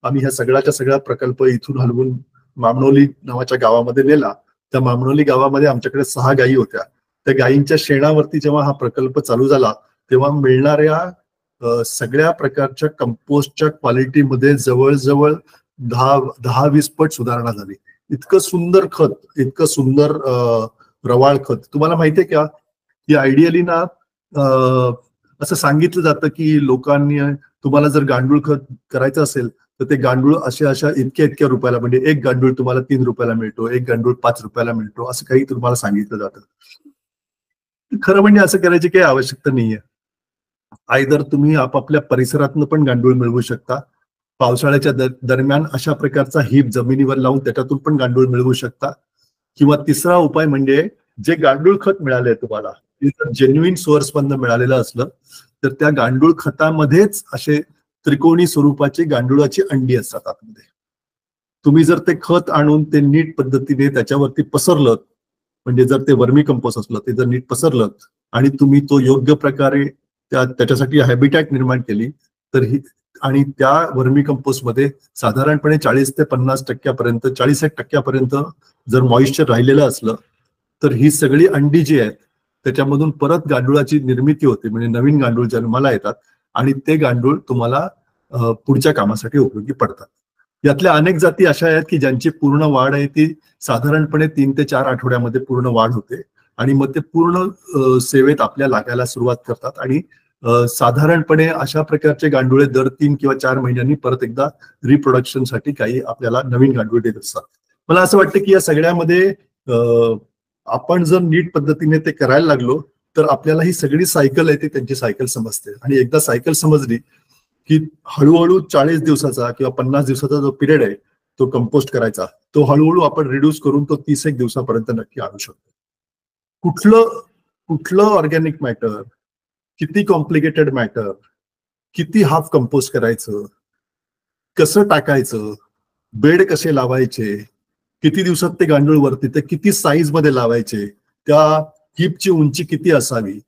आम्ही ह्या सगळा प्रकल्प इथून हलवून मामनोली नावाच्या गावामध्ये नेला, त्या मामनोली गावामध्ये आमच्याकडे 6 गायी होत्या. त्या गायींच्या शेणावरती जेव्हा हा प्रकल्प चालू झाला तेव्हा मिळणाऱ्या सगळ्या प्रकारच्या कंपोस्टच्या क्वालिटीमध्ये जवळजवळ 10-20 पट सुधारणा झाली. इतकं सुंदर खत, इतकं सुंदर रवाळ खत. तुम्हाला माहितीये का की आयडियली ना असं सांगितलं जातं की लोकांनी तुम्हाला जर गांडूळ खत करायचं असेल तर ते गांडूळ अशा इतक्या रुपयाला, म्हणजे एक गांडूळ तुम्हाला 3 रुपयाला मिळतो, एक गांडूळ 5 रुपयाला मिळतो, असं काही तुम्हाला सांगितलं जातं. खरं म्हणजे असं करायची काही आवश्यकता नाहीये. आयदर तुम्ही आपापल्या परिसरातनं पण गांडूळ मिळवू शकता, पावसाळ्याच्या दरम्यान अशा प्रकारचा हीप जमिनीवर लावून त्याच्यातून पण गांडूळ मिळवू शकता, किंवा तिसरा उपाय म्हणजे जे गांडूळ खत मिळालंय तुम्हाला जर जेन्युइन सोर्स मधनं मिळालेलं असलं तर त्या गांडूळ खतामध्येच असे त्रिकोणी स्वरूपाची गांडुळाची अंडी असतात आतमध्ये. तुम्ही जर ते खत आणून ते नीट पद्धतीने त्याच्यावरती पसरलं, म्हणजे जर ते वर्मी कंपोस्ट असलं ते जर नीट पसरलं आणि तुम्ही तो योग्य प्रकारे त्याच्यासाठी हॅबिटॅट निर्माण केली तर आणि त्या वर्मी कंपोस्ट मध्ये साधारणपणे 40 ते 50% 40% जर मॉइश्चर राहिलेलं असलं तर ही सगळी अंडी जी आहेत त्याच्यामधून परत गांडुळाची निर्मिती होते, म्हणजे नवीन गांडूळ जन्माला येतात आणि ते गांडूळ तुम्हाला पुढच्या कामासाठी उपयोगी पडतात. यातल्या अनेक जाती अशा आहेत की ज्यांची पूर्ण वाढ आहे ती साधारणपणे 3 ते 4 आठवड्यामध्ये पूर्ण वाढ होते आणि मग ते पूर्ण सेवेत आपल्या लागायला सुरुवात करतात आणि साधारणपणे अशा प्रकारचे गांडुळे दर 3 किंवा 4 महिन्यांनी परत एकदा रिप्रोडक्शनसाठी काही आपल्याला नवीन गांडूळ देत असतात. मला असं वाटतं की या सगळ्यामध्ये आपण जर नीट पद्धतीने ते करायला लागलो तर आपल्याला ही सगळी सायकल आहे ती त्यांची सायकल समजते आणि एकदा सायकल समजली की हळूहळू 40 दिवसाचा किंवा 50 दिवसाचा जो पिरियड आहे तो कंपोस्ट करायचा, तो हळूहळू आपण रिड्यूस करून तो 30 दिवसापर्यंत नक्की आणू शकतो. कुठलं ऑर्गॅनिक मॅटर, किती कॉम्प्लिकेटेड मॅटर, किती हाफ कंपोस्ट करायचं, कसं टाकायचं, बेड कसे लावायचे, किती दिवसात ते गांडूळ वरती ते किती साईज मध्ये लावायचे, त्या हीपची उंची किती असावी,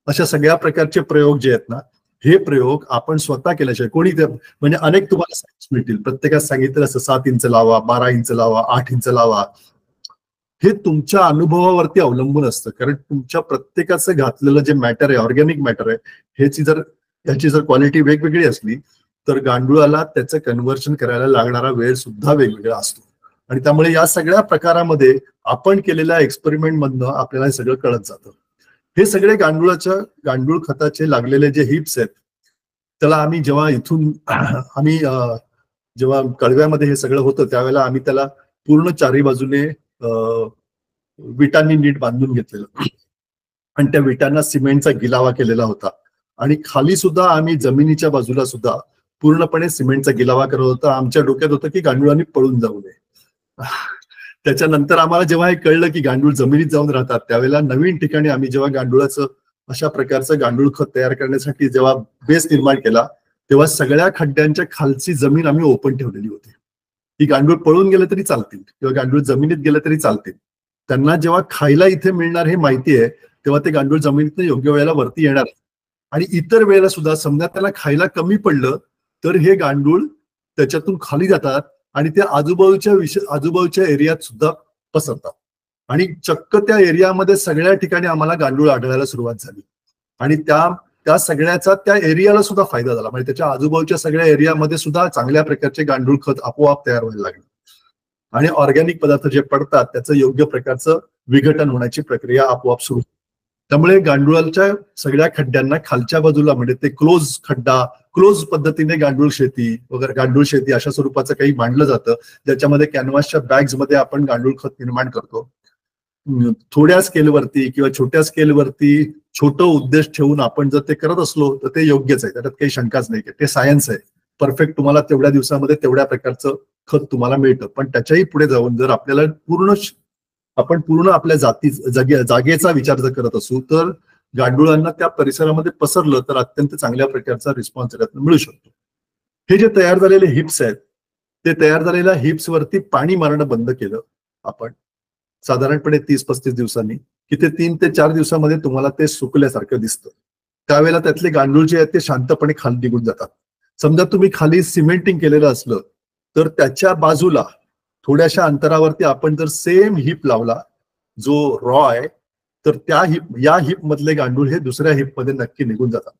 अशा सगळ्या प्रकारचे प्रयोग जे आहेत ना हे प्रयोग आपण स्वतः केल्याशिवाय कोणी म्हणजे अनेक तुम्हाला साईज मिळतील, प्रत्येकात सांगितलं असं 7 इंच लावा, 12 इंच लावा, 8 इंच लावा, हे तुमच्या अनुभवावरती अवलंबून असतं. कारण तुमच्या प्रत्येकाचं घातलेलं जे मॅटर आहे, ऑर्गॅनिक मॅटर आहे, याची जर क्वालिटी वेगवेगळी असली तर गांडुळाला त्याचं कन्व्हर्शन करायला लागणारा वेळ सुद्धा वेगवेगळा असतो आणि त्यामुळे या सगळ्या प्रकारामध्ये आपण केलेल्या एक्सपेरिमेंट मधनं आपल्याला हे सगळं कळत जातं. हे सगळे गांडूळ खताचे लागलेले जे हिप्स आहेत त्याला आम्ही जेव्हा कळव्यामध्ये हे सगळं होतं त्यावेळेला आम्ही त्याला पूर्ण चारी बाजूने विटांनी नीट बांधून घेतलेलं आणि त्या विटांना सिमेंटचा गिलावा केलेला होता आणि खाली सुद्धा आम्ही जमिनीच्या बाजूला सुद्धा पूर्णपणे सिमेंटचा गिलावा करत होता. आमच्या डोक्यात होतं की गांडुळांनी पळून जाऊ नये. त्याच्यानंतर आम्हाला जेव्हा हे कळलं की गांडूळ जमिनीत जाऊन राहतात त्यावेळेला नवीन ठिकाणी आम्ही जेव्हा गांडुळाचं अशा प्रकारचं गांडूळ खत तयार करण्यासाठी जेव्हा बेस निर्माण केला तेव्हा सगळ्या खड्ड्यांच्या खालची जमीन आम्ही ओपन ठेवलेली होती. ही गांडूळ पळून गेले तरी चालतील किंवा गांडूळ जमिनीत गेले तरी चालतील, त्यांना जेव्हा खायला इथे मिळणार हे माहिती आहे तेव्हा ते गांडूळ जमिनीतनं योग्य वेळेला वरती येणार. आणि इतर वेळेला सुद्धा समजा त्याला खायला कमी पडलं तर हे गांडूळ त्याच्यातून खाली जातात आणि ते आजूबाजूच्या एरियात सुद्धा पसरतात. आणि चक्क त्या एरियामध्ये सगळ्या ठिकाणी आम्हाला गांडूळ आढळायला सुरुवात झाली. आणि त्या सगळ्याचा त्या एरियाला सुद्धा फायदा झाला. म्हणजे त्याच्या आजूबाजूच्या सगळ्या एरियामध्ये सुद्धा चांगल्या प्रकारचे गांडूळ खत आपोआप तयार व्हायला लागले. आणि ऑर्गॅनिक पदार्थ जे पडतात त्याचं योग्य प्रकारचं विघटन होण्याची प्रक्रिया आपोआप सुरू. त्यामुळे गांडुळाच्या सगळ्या खड्ड्यांना खालच्या बाजूला म्हणजे ते क्लोज पद्धतीने गांडूळ शेती अशा स्वरूपाचं काही मांडलं जातं, ज्याच्यामध्ये कॅनव्हासच्या बॅग्स मध्ये आपण गांडूळ खत निर्माण करतो. थोड्या स्केलवरती किंवा छोट्या स्केलवरती छोटं उद्देश ठेवून आपण जर ते करत असलो तर ते योग्यच आहे, त्याच्यात काही शंकाच नाही. ते सायन्स आहे, परफेक्ट तुम्हाला तेवढ्या दिवसामध्ये तेवढ्या प्रकारचं खत तुम्हाला मिळतं. पण त्याच्याही पुढे जाऊन जर आपल्याला पूर्ण आपल्या जागेचा विचार जर करत असू तर गांडुळांना त्या परिसरामध्ये पसरलं तर अत्यंत चांगल्या प्रकारचा रिस्पॉन्स त्यातून मिळू शकतो. हे जे तयार झालेले हिप्स आहेत ते तयार झालेल्या हिप्स वरती पाणी मारणं बंद केलं आपण साधारणपणे 30-35 दिवसांनी, की ते 3 ते 4 दिवसामध्ये तुम्हाला ते सुकल्यासारखं दिसतं. त्यावेळेला त्यातले गांडूळ जे आहेत ते शांतपणे खाली निघून जातात. समजा तुम्ही खाली सिमेंटिंग केलेलं असलं तर त्याच्या बाजूला थोड्याशा अंतरावरती आपण जर सेम हिप लावला जो रॉ आहे तर या हिप मधले गांडूळ हे दुसऱ्या हिप मध्ये नक्की निघून जातात.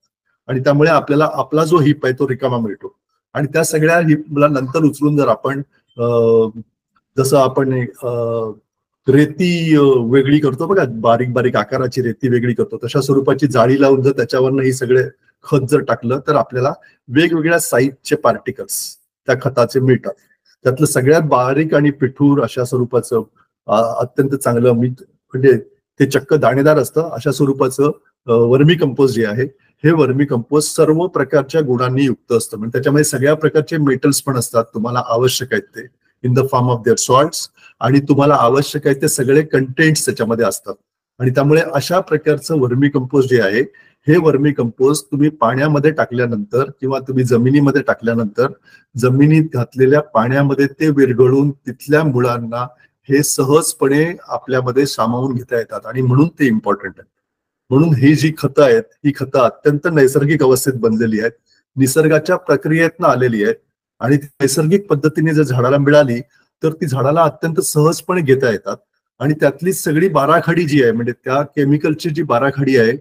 आणि त्यामुळे आपल्याला आपला जो हिप आहे तो रिकामा मिळतो. आणि त्या सगळ्या हिपला नंतर उचलून जर आपण जसं आपण रेती वेगळी करतो बघा, बारीक बारीक आकाराची रेती वेगळी करतो, तशा स्वरूपाची जाळी लावून जर त्याच्यावरनं ही सगळे खत जर टाकलं तर आपल्याला वेगवेगळ्या साईजचे पार्टिकल्स त्या खताचे मिळतात. त्यातलं सगळ्यात बारीक आणि पिठूर अशा स्वरूपाचं अत्यंत चांगलं म्हणजे ते चक्क दाणेदार असतं अशा स्वरूपाचं वर्मी कंपोस्ट जे आहे हे वर्मी कंपोस्ट सर्व प्रकारच्या गुणांनी युक्त असतं. म्हणजे त्याच्यामध्ये सगळ्या प्रकारचे मेटल्स पण असतात, तुम्हाला आवश्यक आहेत ते in the form of their salts, आणि तुम्हाला आवश्यक आहे ते सगळे कंटेंट्स त्याच्यामध्ये असतात. आणि त्यामुळे अशा प्रकारचं वर्मी कंपोस्ट जे आहे हे वर्मी कंपोस्ट तुम्ही पाण्यामध्ये टाकल्यानंतर किंवा तुम्ही जमिनीमध्ये टाकल्यानंतर जमिनीत घातलेल्या पाण्यामध्ये ते विरघळून तिथल्या मुळांना हे सहजपणे आपल्यामध्ये सामावून घेता येतात. आणि म्हणून ते इम्पॉर्टंट आहे. म्हणून ही जी खतं आहेत ही खतं अत्यंत नैसर्गिक अवस्थेत बनलेली आहेत, निसर्गाच्या प्रक्रियेतनं आलेली आहेत. आणि नैसर्गिक पद्धतीने जर झाडाला मिळाली तर ती झाडाला अत्यंत सहजपणे घेता येतात. आणि त्यातली सगळी बाराखडी जी आहे म्हणजे त्या केमिकलची जी बाराखडी आहे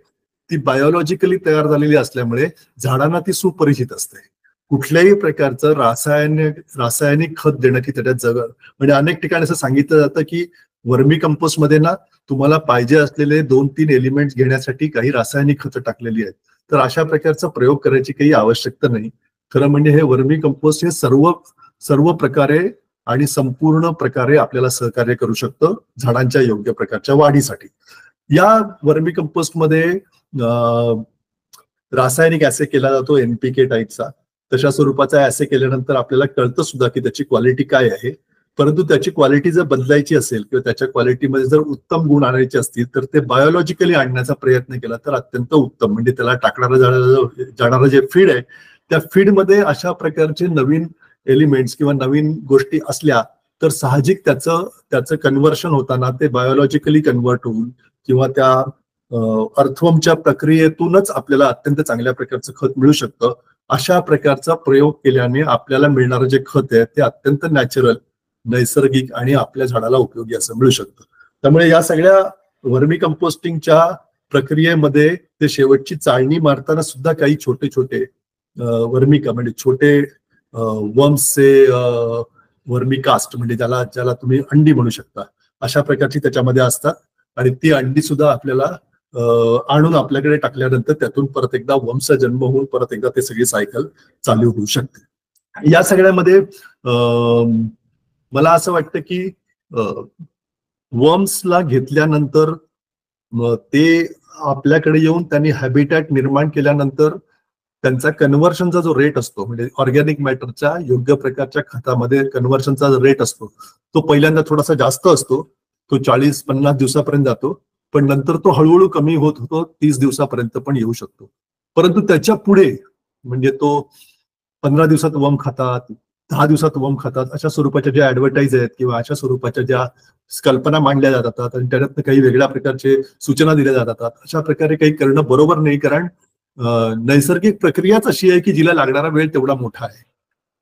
ती बायोलॉजिकली तयार झालेली असल्यामुळे झाडांना ती सुपरिचित असते. कुठल्याही प्रकारचं रासायनिक खत देण्याची त्याच्यात म्हणजे अनेक ठिकाणी असं सांगितलं जातं की वर्मी कंपोस्ट मध्ये ना तुम्हाला पाहिजे असलेले 2-3 एलिमेंट्स घेण्यासाठी काही रासायनिक खतं टाकलेली आहेत. तर अशा प्रकारचा प्रयोग करायची काही आवश्यकता नाही. खरं म्हणजे हे वर्मी कंपोस्ट हे सर्व प्रकारे आणि संपूर्ण प्रकारे आपल्याला सहकार्य करू शकतं झाडांच्या योग्य प्रकारच्या वाढीसाठी. या वर्मी कंपोस्ट मध्ये रासायनिक ऍसे केला जातो NPK टाईपचा. तशा स्वरूपाचा ऍसे केल्यानंतर आपल्याला कळतं सुद्धा की त्याची क्वालिटी काय आहे. परंतु त्याची क्वालिटी जर बदलायची असेल किंवा त्याच्या क्वालिटीमध्ये जर उत्तम गुण आणायचे असतील तर ते बायोलॉजिकली आणण्याचा प्रयत्न केला तर अत्यंत उत्तम. म्हणजे त्याला जाणारं जे फीड आहे त्या फीडमध्ये अशा प्रकारचे नवीन एलिमेंट्स किंवा नवीन गोष्टी असल्या तर साहजिक त्याचं कन्व्हर्शन होताना ते बायोलॉजिकली कन्व्हर्ट होऊन किंवा त्या अर्थवमच्या प्रक्रियेतूनच आपल्याला अत्यंत चांगल्या प्रकारचं खत मिळू शकतं. अशा प्रकारचा प्रयोग केल्याने आपल्याला मिळणारं जे खत आहे ते अत्यंत नॅचरल, नैसर्गिक आणि आपल्या झाडाला उपयोगी असं मिळू शकतं. त्यामुळे या सगळ्या वर्मी कंपोस्टिंगच्या प्रक्रियेमध्ये ते शेवटची चाळणी मारताना सुद्धा काही छोटे छोटे म्हणजे छोटे वर्म्सचे वर्मी कास्ट म्हणजे ज्याला तुम्ही अंडी म्हणू शकता अशा प्रकारची त्याच्यामध्ये असतात. आणि ती अंडी सुद्धा आपल्याला आणून आपल्याकडे टाकल्यानंतर त्यातून परत एकदा वर्म्सचा जन्म होऊन परत एकदा ते सगळी सायकल चालू होऊ शकते. या सगळ्यामध्ये मला असं वाटतं की वर्म्सला घेतल्यानंतर ते आपल्याकडे येऊन त्यांनी हॅबिटॅट निर्माण केल्यानंतर त्यांचा कन्व्हर्शनचा जो रेट असतो म्हणजे ऑर्गॅनिक मॅटरच्या योग्य प्रकारच्या खतामध्ये कन्व्हर्शनचा जो रेट असतो तो पहिल्यांदा थोडासा जास्त असतो. तो 40-50 दिवसापर्यंत जातो, पण नंतर तो हळूहळू कमी होत होतो 30 दिवसापर्यंत पण येऊ शकतो. परंतु त्याच्या पुढे म्हणजे तो 15 दिवसात वर्म खातात, 10 दिवसात वर्म खातात, अशा स्वरूपाच्या ज्या ऍडव्हर्टाईज आहेत किंवा अशा स्वरूपाच्या ज्या कल्पना मांडल्या जातात आणि त्याच्यात काही वेगळ्या प्रकारचे सूचना दिल्या जातात, अशा प्रकारे काही करणं बरोबर नाही. कारण नैसर्गिक प्रक्रियाच अशी आहे की जिला लागणारा वेळ तेवढा मोठा आहे.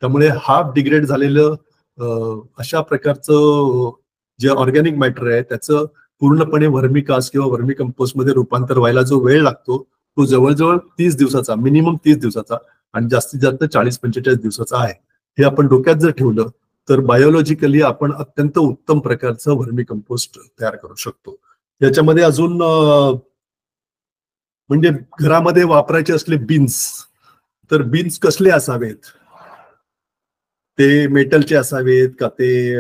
त्यामुळे हाफ डिग्रेड झालेलं अशा प्रकारचं जे ऑर्गॅनिक मॅटर आहे त्याचं पूर्णपणे व्हर्मिकास्ट किंवा व्हर्मी कंपोस्ट मध्ये रूपांतर व्हायला जो वेळ लागतो तो जवळजवळ 30 दिवसाचा, मिनिमम 30 दिवसाचा आणि जास्तीत जास्त 40-45 दिवसाचा आहे. हे आपण डोक्यात जर ठेवलं तर बायोलॉजिकली आपण अत्यंत उत्तम प्रकारचं व्हर्मी कंपोस्ट तयार करू शकतो. याच्यामध्ये अजून म्हणजे घरामध्ये वापरायचे असले बीन्स, तर बीन्स कसले असावेत? ते मेटलचे असावेत का, ते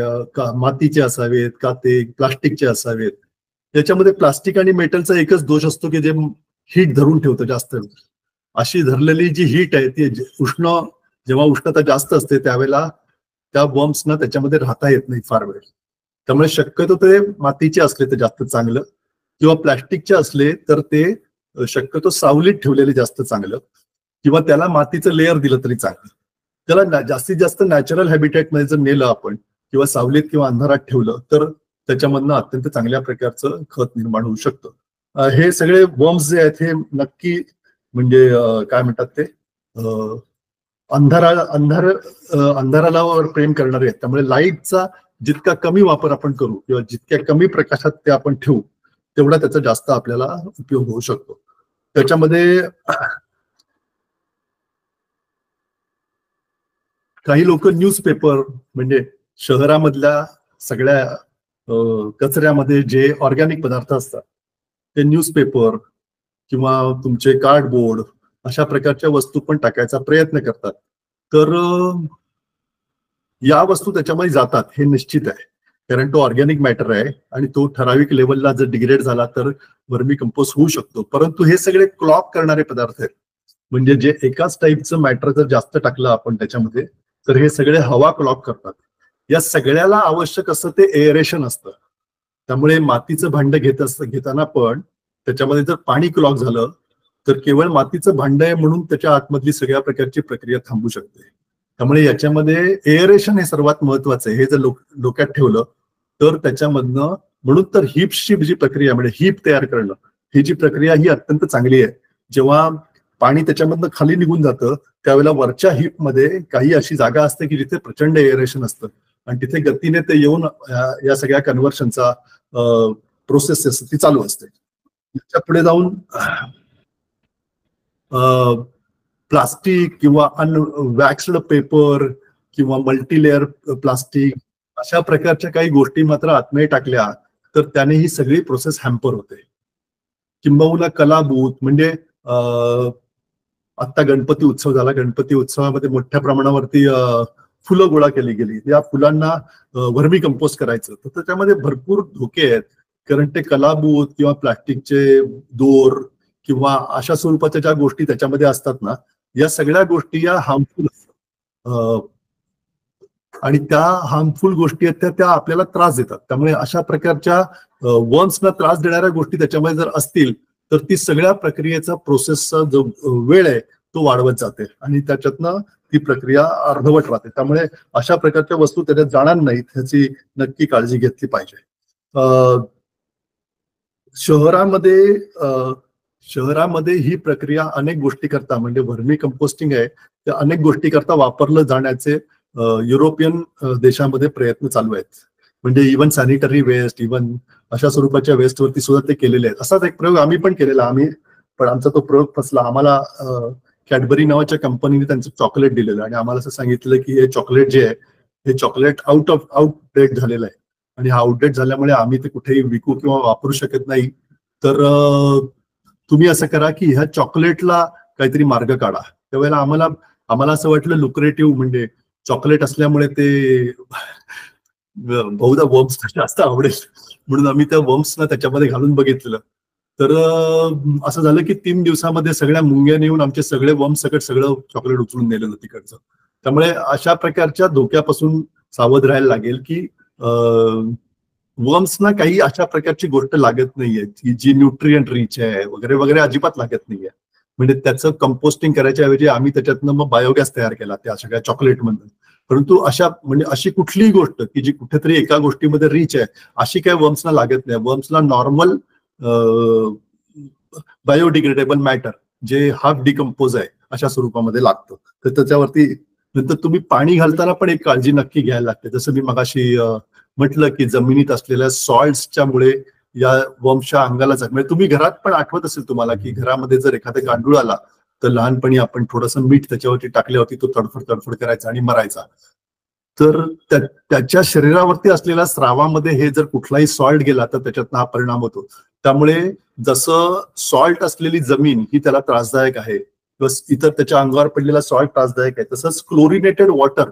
मातीचे असावेत का, ते प्लास्टिकचे असावेत? याच्यामध्ये प्लास्टिक आणि मेटलचा एकच दोष असतो की जे हीट धरून ठेवतं जास्त. अशी धरलेली जी हीट आहे ती जेव्हा उष्णता जास्त असते त्यावेळेला त्या वर्म्सना त्याच्यामध्ये राहता येत नाही फार वेळ. त्यामुळे शक्यतो ते मातीचे असले तर जास्त चांगलं, किंवा प्लास्टिकचे असले तर ते शक्यतो सावलीत ठेवलेले जास्त चांगलं, किंवा त्याला मातीचं लेअर दिलं तरी चांगलं. त्याला जास्तीत जास्त नॅचरल हॅबिटॅटमध्ये जर नेलं आपण किंवा सावलीत किंवा अंधारात ठेवलं तर त्याच्यामधनं अत्यंत चांगल्या प्रकारचं खत निर्माण होऊ शकतं. हे सगळे वर्म्स जे आहेत हे नक्की म्हणजे काय म्हणतात ते अंधाराला प्रेम करणारे आहेत. त्यामुळे लाईटचा जितका कमी वापर आपण करू किंवा जितक्या कमी प्रकाशात ते आपण ठेवू तेवढा त्याचा जास्त आपल्याला उपयोग होऊ शकतो. त्याच्यामध्ये काही लोक न्यूजपेपर म्हणजे शहरामधल्या सगळ्या कचऱ्यामध्ये जे ऑर्गॅनिक पदार्थ असतात ते न्यूजपेपर किंवा तुमचे कार्डबोर्ड अशा प्रकारच्या वस्तू पण टाकायचा प्रयत्न करतात. तर या वस्तू त्याच्यामध्ये जातात हे निश्चित आहे, कारण तो ऑर्गॅनिक मॅटर आहे आणि तो ठराविक लेवलला जर डिग्रेड झाला तर वर्मी कंपोस्ट होऊ शकतो. परंतु हे सगळे क्लॉग करणारे पदार्थ आहेत, म्हणजे जे एकाच टाईपचं मॅटर जर जास्त टाकलं आपण त्याच्यामध्ये तर हे सगळे हवा क्लॉग करतात. या सगळ्याला आवश्यक असतं ते एअरेशन असतं. त्यामुळे मातीचं भांड घेताना पण त्याच्यामध्ये जर पाणी क्लॉग झालं तर केवळ मातीचं भांड आहे म्हणून त्याच्या आतमधली सगळ्या प्रकारची प्रक्रिया थांबू शकते. त्यामुळे याच्यामध्ये एअरेशन हे सर्वात महत्वाचं आहे. हे जर डोक्यात ठेवलं तर त्याच्यामधनं, म्हणून तर हिप्सची जी प्रक्रिया म्हणजे हिप तयार करणं ही जी प्रक्रिया ही अत्यंत चांगली आहे. जेव्हा पाणी त्याच्यामधनं खाली निघून जातं त्यावेळेला वरच्या हिपमध्ये काही अशी जागा असते की जिथे प्रचंड एअरेशन असतं आणि तिथे गतीने ते येऊन या सगळ्या कन्व्हर्शनचा प्रोसेस ती चालू असते. त्याच्या पुढे जाऊन प्लास्टिक किंवा अनवॅक्स्ड पेपर किंवा मल्टीलेअर प्लास्टिक अशा प्रकारच्या काही गोष्टी मात्र आतमध्ये टाकल्या तर त्याने ही सगळी प्रोसेस हॅम्पर होते. किंबहुना कलाबूत म्हणजे आता गणपती उत्सव झाला, गणपती उत्सवामध्ये मोठ्या प्रमाणावरती फुलं गोळा केली गेली. या फुलांना वर्मी कंपोस्ट करायचं तर त्याच्यामध्ये भरपूर धोके आहेत, कारण ते कलाबूत किंवा प्लास्टिकचे दोर किंवा अशा स्वरूपाच्या ज्या गोष्टी त्याच्यामध्ये असतात ना, या सगळ्या गोष्टी या हार्मफुल असतात आणि त्या हार्मफुल गोष्टी आहेत त्या आपल्याला त्रास देतात. त्यामुळे अशा प्रकारच्या वर्म्सना त्रास देणाऱ्या गोष्टी त्याच्यामध्ये जर असतील तर ती सगळ्या प्रक्रियेचा प्रोसेसचा जो वेळ आहे तो वाढवत जाते आणि त्याच्यातनं ती प्रक्रिया अर्धवट राहते. त्यामुळे अशा प्रकारच्या वस्तू त्याच्यात जाणार नाहीत ह्याची नक्की काळजी घेतली पाहिजे. शहरामध्ये ही प्रक्रिया अनेक गोष्टी करता म्हणजे व्हर्मी कंपोस्टिंग आहे त्या अनेक गोष्टी करता वापरलं जाण्याचे युरोपियन देशामध्ये प्रयत्न चालू आहेत. म्हणजे इव्हन सॅनिटरी वेस्ट, इव्हन अशा स्वरूपाच्या वेस्टवरती सुद्धा ते केलेले आहेत. असाच एक प्रयोग आम्ही पण केलेला, पण आमचा तो प्रयोग फसला. आम्हाला कॅडबरी नावाच्या कंपनीने त्यांचं चॉकलेट दिलेलं आणि आम्हाला असं सांगितलं की हे चॉकलेट जे आहे हे चॉकलेट आउटडेट झालेलं आहे आणि हा आउटडेट झाल्यामुळे आम्ही ते कुठेही विकू किंवा वापरू शकत नाही. तर तुम्ही असं करा की ह्या चॉकलेटला काहीतरी मार्ग काढा. त्यावेळेला आम्हाला असं वाटलं लुक्रेटिव्ह म्हणजे चॉकलेट असल्यामुळे ते बहुधा वर्म्स जास्त आवडेल म्हणून आम्ही त्या वर्म्सना त्याच्यामध्ये घालून बघितलं. तर असं झालं की 3 दिवसामध्ये सगळ्या मुंग्याने येऊन आमचे सगळे वर्म्स सगळं चॉकलेट उचलून नेलेलं तिकडचं. त्यामुळे अशा प्रकारच्या धोक्यापासून सावध राहायला लागेल की वर्म्सना काही अशा प्रकारची गोष्ट लागत नाहीये की जी न्यूट्रिएंट रिच आहे वगैरे वगैरे अजिबात लागत नाहीये. म्हणजे त्याचं कंपोस्टिंग करायच्या ऐवजी आम्ही त्याच्यातनं मग बायोगॅस तयार केला त्या सगळ्या चॉकलेटमधून परंतु म्हणजे अशी कुठलीही गोष्ट की जी कुठेतरी एका गोष्टीमध्ये रिच आहे अशी काही वर्म्सना लागत नाही. वर्म्सला नॉर्मल बायोडिग्रेडेबल मॅटर जे हाफ डिकम्पोज आहे अशा स्वरूपामध्ये लागतं. तर त्याच्यावरती नंतर तुम्ही पाणी घालताना पण एक काळजी नक्की घ्यायला लागते. जसं मी मगाशी म्हटलं की जमिनीत असलेल्या सॉल्ट्सच्या मुळे या वर्म्सच्या अंगाला म्हणजे तुम्ही घरात पण आठवत असेल तुम्हाला की घरामध्ये जर एखादा गांडूळ आला तर लहानपणी आपण थोडंसं मीठ त्याच्यावरती टाकल्यावरती तो तडफड करायचा आणि मरायचा. तर त्याच्या शरीरावरती असलेल्या स्रावामध्ये हे जर कुठलाही सॉल्ट गेला तर त्याच्यातनं हा परिणाम होतो. त्यामुळे जसं सॉल्ट असलेली जमीन ही त्याला त्रासदायक आहे किंवा इतर त्याच्या अंगावर पडलेला सॉल्ट त्रासदायक आहे, तसंच क्लोरिनेटेड वॉटर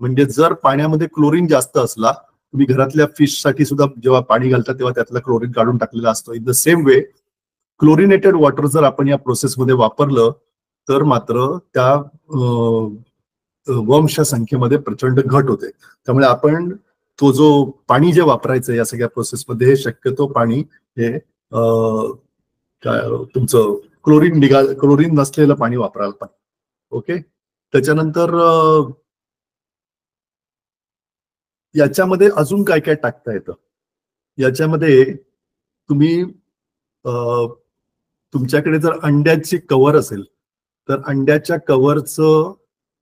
म्हणजे जर पाण्यामध्ये क्लोरीन जास्त असला, तुम्ही घरातल्या फिशसाठी सुद्धा जेव्हा पाणी घालता तेव्हा त्यातलं क्लोरीन काढून टाकलेलं असतं. In the same way chlorinated water जर आपण या प्रोसेसमध्ये वापरलं तर मात्र त्या वर्म्सच्या संख्येमध्ये प्रचंड घट होते. त्यामुळे आपण तो जो पाणी जे वापरायचं या सगळ्या प्रोसेसमध्ये हे शक्यतो पाणी हे तुमचं क्लोरीन नसलेलं पाणी वापरायला पाहिजे. ओके. त्याच्यानंतर याच्यामध्ये अजून काय काय टाकता येतं. याच्यामध्ये तुम्ही तुमच्याकडे जर अंड्याची कव्हर असेल तर अंड्याच्या कव्हरचं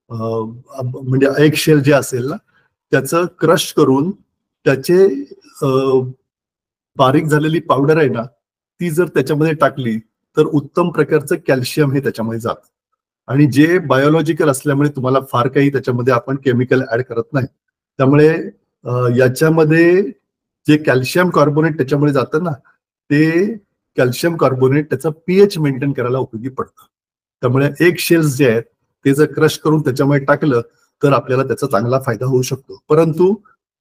म्हणजे एग शेल जे असेल ना त्याचं क्रश करून त्याचे बारीक झालेली पावडर आहे ना ती जर त्याच्यामध्ये टाकली तर उत्तम प्रकारचं कॅल्शियम हे त्याच्यामध्ये जातं. आणि जे बायोलॉजिकल असल्यामुळे तुम्हाला फार काही त्याच्यामध्ये आपण केमिकल ऍड करत नाही. त्यामुळे याच्यामध्ये जे कॅल्शियम कार्बोनेट त्याच्यामुळे जातं ना ते कॅल्शियम कार्बोनेट त्याचं पीएच मेंटेन करायला उपयोगी पडतं. त्यामुळे एग शेल्स जे आहेत ते जर क्रश करून त्याच्यामध्ये टाकलं तर आपल्याला त्याचा चांगला फायदा होऊ शकतो. परंतु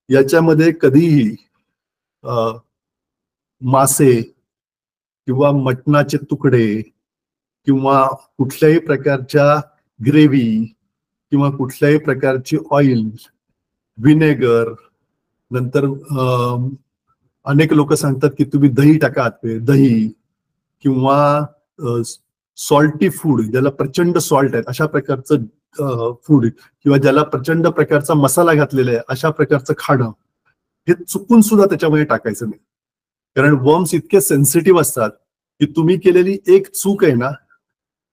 याच्यामध्ये कधीही मासे किंवा मटणाचे तुकडे किंवा कुठल्याही प्रकारच्या ग्रेव्ही किंवा कुठल्याही प्रकारची ऑइल, विनेगर, नंतर अनेक लोक सांगतात की तुम्ही दही टाका, दही किंवा सॉल्टी फूड ज्याला प्रचंड सॉल्ट आहे अशा प्रकारचं फूड किंवा ज्याला प्रचंड प्रकारचा मसाला घातलेला आहे अशा प्रकारचं खाणं हे चुकून सुद्धा त्याच्यामध्ये टाकायचं नाही. कारण वर्म्स इतके सेन्सिटिव्ह असतात की तुम्ही केलेली एक चूक आहे ना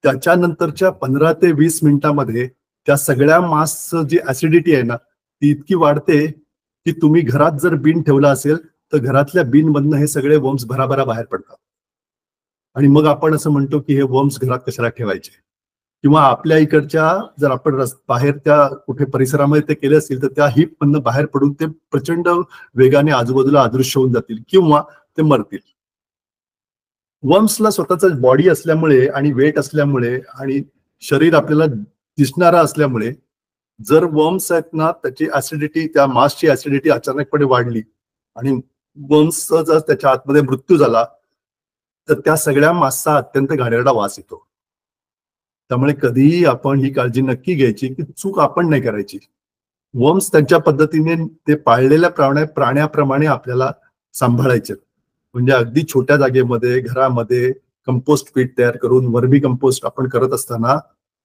त्याच्यानंतरच्या 15 ते 20 मिनिटांमध्ये त्या सगळ्या मासचं जी ऍसिडिटी आहे ना ती इतकी वाढते की तुम्ही घरात जर बीन ठेवला असेल तर घरातल्या बीन मधनं हे सगळे वर्म्स भराभरा बाहेर पडतात. आणि मग आपण असं म्हणतो की हे वर्म्स घरात कशाला ठेवायचे. किंवा आपल्या इकडच्या जर आपण बाहेर त्या कुठे परिसरामध्ये ते केले असतील तर त्या हिप मधनं बाहेर पडून ते प्रचंड वेगाने आजूबाजूला अदृश्य होऊन जातील किंवा ते मरतील. वर्म्सला स्वतःच बॉडी असल्यामुळे आणि वेट असल्यामुळे आणि शरीर आपल्याला दिसणारा असल्यामुळे जर वर्म्स आहेत ना त्याची ऍसिडिटी त्या मासची ऍसिडिटी अचानकपणे वाढली आणि वर्म्सचा जर त्याच्या आतमध्ये मृत्यू झाला तर त्या सगळ्या मासचा अत्यंत घाणेरडा वास येतो. त्यामुळे कधीही आपण ही काळजी नक्की घ्यायची की चूक आपण नाही करायची. वर्म्स त्यांच्या पद्धतीने ते पाळलेल्या प्राण्याप्रमाणे आपल्याला सांभाळायचे. म्हणजे अगदी छोट्या जागेमध्ये घरामध्ये कंपोस्ट पीट तयार करून वर्मी कंपोस्ट आपण करत असताना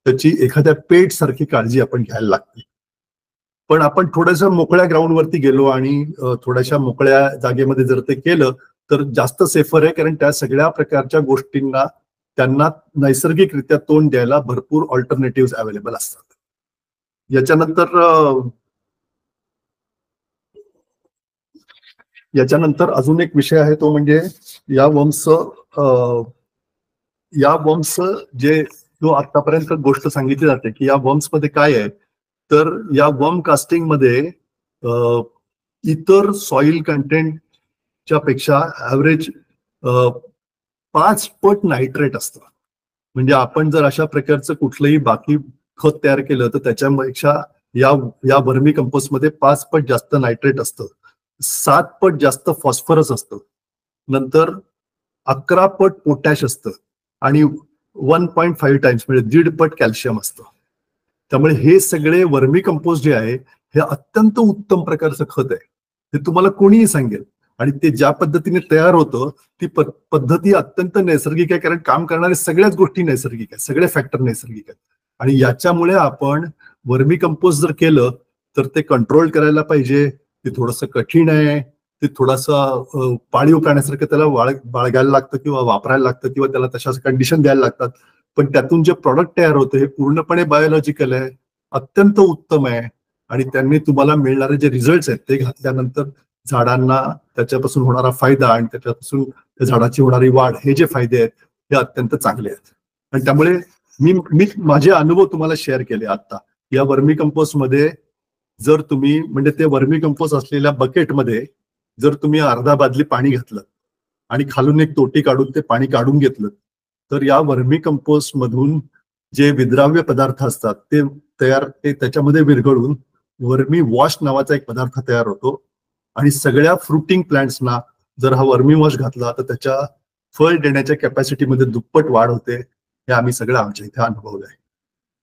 त्याची एखाद्या पेट सारखी काळजी आपण घ्यायला लागते. पण आपण थोड्याशा मोकळ्या ग्राउंडवरती गेलो आणि थोड्याशा मोकळ्या जागेमध्ये जर ते केलं तर जास्त सेफर आहे. कारण त्या सगळ्या प्रकारच्या गोष्टींना त्यांना नैसर्गिकरित्या तोंड द्यायला भरपूर ऑल्टरनेटिव्ह अवेलेबल असतात. याच्यानंतर अजून एक विषय आहे तो म्हणजे या वर्म्स जे जो आतापर्यंत गोष्ट सांगितली जाते की या वर्म्स मध्ये काय आहे तर या वर्म कास्टिंग मध्ये इतर सॉइल कंटेंटच्या पेक्षा ऍव्हरेज 5 पट नायट्रेट असतं. म्हणजे आपण जर अशा प्रकारचं कुठलंही बाकी खत तयार केलं तर त्याच्यापेक्षा या वर्मी कंपोस्ट मध्ये 5 पट जास्त नायट्रेट असतं, 7 पट जास्त फॉस्फरस असतं, नंतर 11 पट पोटॅश असतं आणि 1.5 टाइम्स म्हणजे 1.5 पट कॅल्शियम असतं. त्यामुळे हे सगळे वर्मी कंपोस्ट जे आहे हे अत्यंत उत्तम प्रकारचं खत आहे. हे तुम्हाला कोणीही सांगेल. आणि ते ज्या पद्धतीने तयार होतं ती पद्धती अत्यंत नैसर्गिक आहे. कारण काम करणारे सगळ्याच गोष्टी नैसर्गिक आहेत, सगळे फॅक्टर नैसर्गिक आहेत. आणि याच्यामुळे आपण वर्मी कंपोस्ट जर केलं तर ते कंट्रोल करायला पाहिजे. ते थोडंसं कठीण आहे. ते थोडंसं पाळीव प्राण्यासारखं त्याला बाळगायला लागतं किंवा वापरायला लागतं किंवा त्याला तशा कंडिशन द्यायला लागतात. पण त्यातून जे प्रॉडक्ट तयार होतं हे पूर्णपणे बायोलॉजिकल आहे, अत्यंत उत्तम आहे आणि त्यांनी तुम्हाला मिळणारे जे रिझल्ट आहेत ते घातल्यानंतर झाडांना त्याच्यापासून होणारा फायदा आणि त्याच्यापासून त्या झाडाची होणारी वाढ हे जे फायदे आहेत हे अत्यंत चांगले आहेत. आणि त्यामुळे मी माझे अनुभव तुम्हाला शेअर केले आता. या वर्मी कंपोस्ट मध्ये जर तुम्ही म्हणजे ते वर्मी कंपोस्ट असलेल्या बकेटमध्ये जर तुम्ही अर्धा बादली पाणी घातलं आणि खालून एक तोटी काढून ते पाणी काढून घेतलं तर या वर्मी कंपोस्ट मधून जे विद्राव्य पदार्थ असतात ते त्याच्यामध्ये विरघळून वर्मी वॉश नावाचा एक पदार्थ तयार होतो आणि सगळ्या फ्रुटिंग प्लांट्सना जर हा वर्मी वॉश घातला तर त्याच्या फळ देण्याच्या कॅपॅसिटीमध्ये दुप्पट वाढ होते. हे आम्ही सगळं आमच्या इथे अनुभवलं आहे.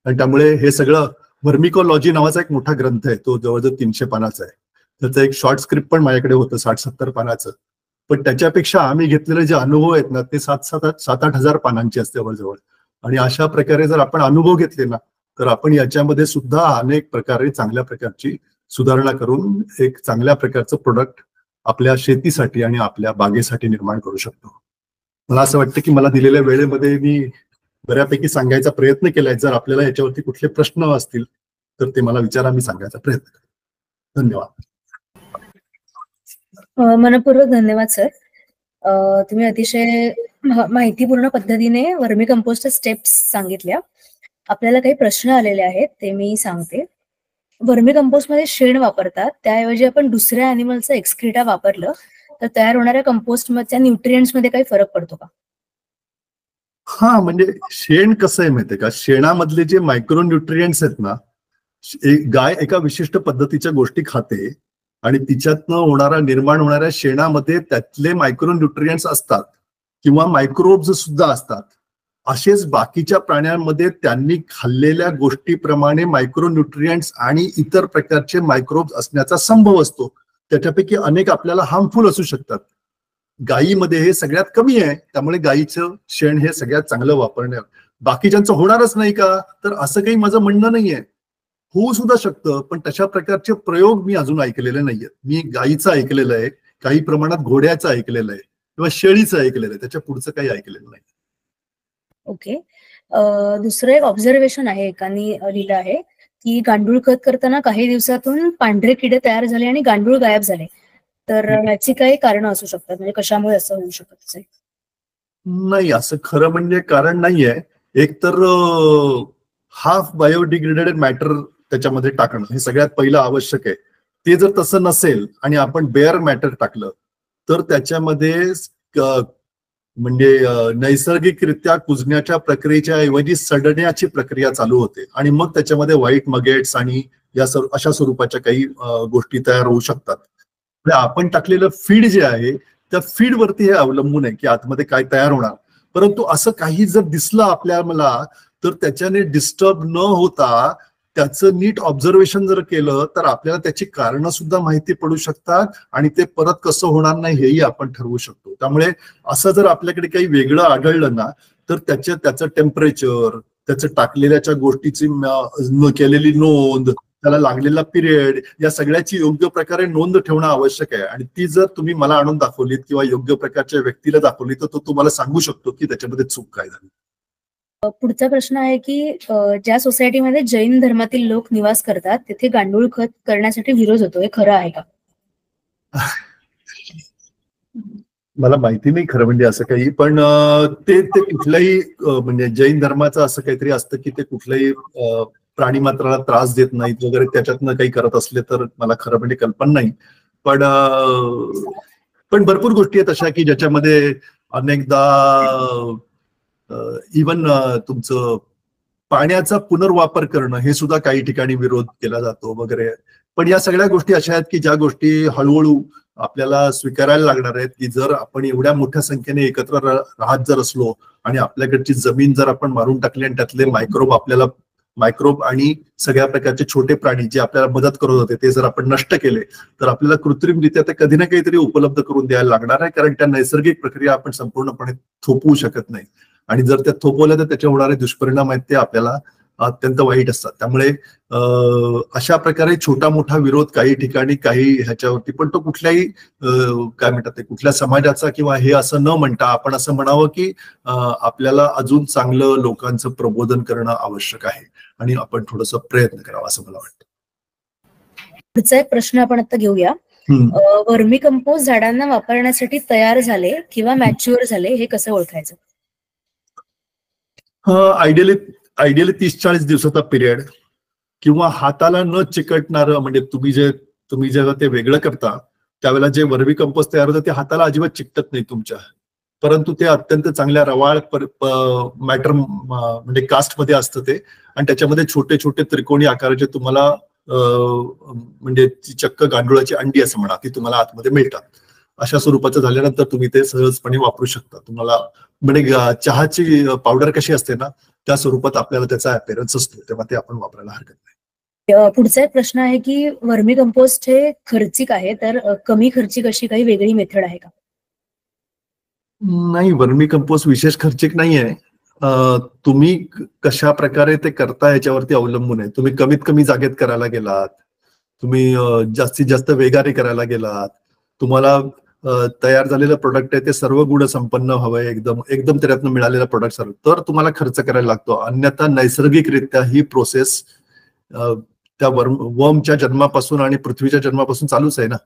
आणि त्यामुळे हे सगळं वर्मिकोलॉजी नावाचा एक मोठा ग्रंथ आहे, तो जवळजवळ 300 पानाचा आहे. त्याचं एक शॉर्ट स्क्रिप्ट पण माझ्याकडे होतं 60-70 पानाचं. पण त्याच्यापेक्षा आम्ही घेतलेले जे अनुभव आहेत ना ते 7-8 हजार पानांचे असते जवळजवळ. आणि अशा प्रकारे जर आपण अनुभव घेतले ना तर आपण याच्यामध्ये सुद्धा अनेक प्रकारे चांगल्या प्रकारची सुधारणा करून एक चांगल्या प्रकारचं प्रोडक्ट आपल्या शेतीसाठी आणि आपल्या बागेसाठी निर्माण करू शकतो. मला असं वाटतं की मला दिलेल्या वेळेमध्ये मी बऱ्यापैकी सांगायचा प्रयत्न केलाय. जर आपल्याला याच्यावरती कुठले प्रश्न असतील तर ते मला विचारा, मी सांगायचा प्रयत्न करेन. धन्यवाद. मनपूर्वक धन्यवाद सर. तुम्ही अतिशय माहितीपूर्ण पद्धतीने वर्मी कंपोस्टच्या स्टेप्स सांगितल्या. आपल्याला काही प्रश्न आलेले आहेत ते मी सांगते. वर्मी कंपोस्ट मध्ये शेण वापरतात, त्याऐवजी आपण दुसऱ्या अॅनिमलचं एक्सक्रीटा वापरलं तर तयार होणाऱ्या कंपोस्ट मधल्या न्यूट्रिएंट्स मध्ये काही फरक पडतो का? हा, म्हणजे शेण कसं आहे माहितीये का, शेणामधले जे मायक्रो न्यूट्रिएंट्स आहेत ना, गाय एका विशिष्ट पद्धतीच्या गोष्टी खाते आणि तिच्यातनं निर्माण होणाऱ्या शेणामध्ये त्यातले मायक्रो न्यूट्रिएंट्स असतात किंवा मायक्रोब्स सुद्धा असतात. असेच बाकीच्या प्राण्यांमध्ये त्यांनी खाल्लेल्या गोष्टीप्रमाणे मायक्रो न्यूट्रिएंट्स आणि इतर प्रकारचे मायक्रोब्स असण्याचा संभव असतो. त्याच्यापैकी अनेक आपल्याला हार्मफुल असू शकतात. गायीमध्ये हे सगळ्यात कमी आहे, त्यामुळे गायीचं शेण हे सगळ्यात चांगलं वापरण्यात. बाकीच्यांचं होणारच नाही का, तर असं काही माझं म्हणणं नाहीये. होऊ सुद्धा शकतं, पण तशा प्रकारचे प्रयोग मी अजून ऐकलेले नाहीयेत. मी गायीचं ऐकलेलं आहे, काही प्रमाणात घोड्याचं ऐकलेलं आहे किंवा शेळीचं ऐकलेलं आहे, त्याच्या पुढचं काही ऐकलेलं नाही. ओके. दुसरं एक ऑब्झर्वेशन आहे, एकाने लिहिलं आहे की गांडूळ खत करताना काही दिवसातून पांढरे किडे तयार झाले आणि गांडूळ गायब झाले. तर याची काही कारण असू शकतात, म्हणजे कशामुळे असं होऊ शकत? नाही, असं खरं म्हणजे कारण नाहीये. एक तर हाफ बायोडिग्रेडेड मॅटर त्याच्यामध्ये टाकणं हे सगळ्यात पहिलं आवश्यक आहे. ते जर तसं नसेल आणि आपण बेअर मॅटर टाकलं तर त्याच्यामध्ये म्हणजे नैसर्गिकरित्या कुजण्याच्या प्रक्रियेच्या ऐवजी सडण्याची प्रक्रिया चालू होते आणि मग त्याच्यामध्ये व्हाईट मगेट्स आणि या अशा स्वरूपाच्या काही गोष्टी तयार होऊ शकतात. आपण टाकलेलं फीड जे आहे त्या फीड वरती हे अवलंबून आहे की आतमध्ये काय तयार होणार. परंतु असं काही जर दिसलं आपल्याला तर त्याच्याने डिस्टर्ब न होता त्याचं नीट ऑब्झर्वेशन जर केलं तर आपल्याला त्याची कारणं सुद्धा माहिती पडू शकतात आणि ते परत कसं होणार नाही हेही आपण ठरवू शकतो. त्यामुळे असं जर आपल्याकडे काही वेगळं आढळलं ना तर त्याचं टेम्परेचर, त्याचं टाकलेल्याच्या गोष्टीची केलेली नोंद, त्याला लागलेला पिरियड, या सगळ्याची योग्य प्रकारे नोंद ठेवणं आवश्यक आहे. आणि ती जर तुम्ही मला आणून दाखवलीत किंवा योग्य प्रकारच्या व्यक्तीला दाखवली तर तो तुम्हाला सांगू शकतो की त्याच्यामध्ये चूक काय झाली. पुढचा प्रश्न आहे की ज्या सोसायटीमध्ये जैन धर्मातील लोक निवास करतात तिथे गांडूळ खत करण्यासाठी विरोध होतो, हे खरं आहे का? मला माहिती नाही खरं म्हणजे असं काही, पण ते कुठल्याही म्हणजे जैन धर्माचं असं काहीतरी असतं की ते कुठल्याही प्राणी मात्राला त्रास देत नाहीत वगैरे, त्याच्यातनं काही करत असले तर मला खरं म्हणजे कल्पना नाही. पण भरपूर गोष्टी आहेत अशा की ज्याच्यामध्ये अनेकदा इवन तुमचं पाण्याचा पुनर्वापर करणं हे सुद्धा काही ठिकाणी विरोध केला जातो वगैरे. पण या सगळ्या गोष्टी अशा आहेत की ज्या गोष्टी हळूहळू आपल्याला स्वीकारायला लागणार आहेत की जर आपण एवढ्या मोठ्या संख्येने एकत्र राहत जर असलो आणि आपल्याकडची जमीन जर आपण मारून टाकली आणि त्यातले मायक्रोब आणि सगळ्या प्रकारचे छोटे प्राणी जे आपल्याला मदत करत होते ते जर आपण नष्ट केले तर आपल्याला कृत्रिमरित्या ते कधी ना काहीतरी उपलब्ध करून द्यायला लागणार आहे, कारण त्या नैसर्गिक प्रक्रिया आपण संपूर्णपणे थोपवू शकत नाही. आणि जर त्या थोपवल्या तर त्याचे होणारे दुष्परिणाम आहेत ते आपल्याला अत्यंत वाईट असतात. त्यामुळे अशा प्रकारे छोटा मोठा विरोध काही ठिकाणी काही ह्याच्यावरती, पण तो कुठल्याही काय म्हणतात ते कुठल्या समाजाचा किंवा हे असं न म्हणता आपण असं म्हणावं की आपल्याला अजून चांगलं लोकांचं प्रबोधन करणं आवश्यक आहे आणि आपण थोडस प्रयत्न करावा असं मला वाटतं. पुढचा एक प्रश्न आपण आता घेऊया. वर्मी कंपोस्ट झाडांना वापरण्यासाठी तयार झाले किंवा मॅच्युअर झाले हे कसं ओळखायचं? आयडियली 30-40 दिवसाचा पिरियड किंवा हाताला न चिकटणारं, म्हणजे तुम्ही जेव्हा ते वेगळं करता त्यावेळेला जे वर्मी कंपोस्ट तयार होतं ते हाताला अजिबात चिकटत नाही तुमच्या, परंतु ते अत्यंत चांगल्या रवाळ मॅटर म्हणजे कास्ट मध्ये असतं ते, आणि त्याच्यामध्ये छोटे छोटे त्रिकोणी आकाराचे तुम्हाला म्हणजे चक्क गांडुळाची अंडी असं म्हणा ती तुम्हाला आतमध्ये मिळतात. अशा स्वरूपाचं झाल्यानंतर तुम्ही ते सहजपणे वापरू शकता. तुम्हाला म्हणजे चहाची पावडर कशी असते ना त्या स्वरूपात आपल्याला त्याचा अपीअरन्स असतो, तेव्हा ते आपण वापरायला हरकत नाही. पुढचा एक प्रश्न आहे की वर्मी कंपोस्ट हे खर्चिक आहे, तर कमी खर्चिक अशी काही वेगळी मेथड आहे का? नाही, वर्मी कंपोस्ट विशेष खर्चिक नाही आहे. तुम्ही कशा प्रकारे ते करता याच्यावरती अवलंबून आहे. तुम्ही कमीत कमी जागेत करायला गेलात, तुम्ही जास्तीत जास्त वेगाने करायला गेलात, तुम्हाला तयार झालेलं प्रोडक्ट आहे ते सर्व गुण संपन्न हवंय, एकदम त्याच्यातनं मिळालेला प्रोडक्ट तर तुम्हाला खर्च करायला लागतो. अन्यथा नैसर्गिकरित्या ही प्रोसेस त्या वर्मच्या जन्मापासून आणि पृथ्वीच्या जन्मापासून चालूच आहे ना,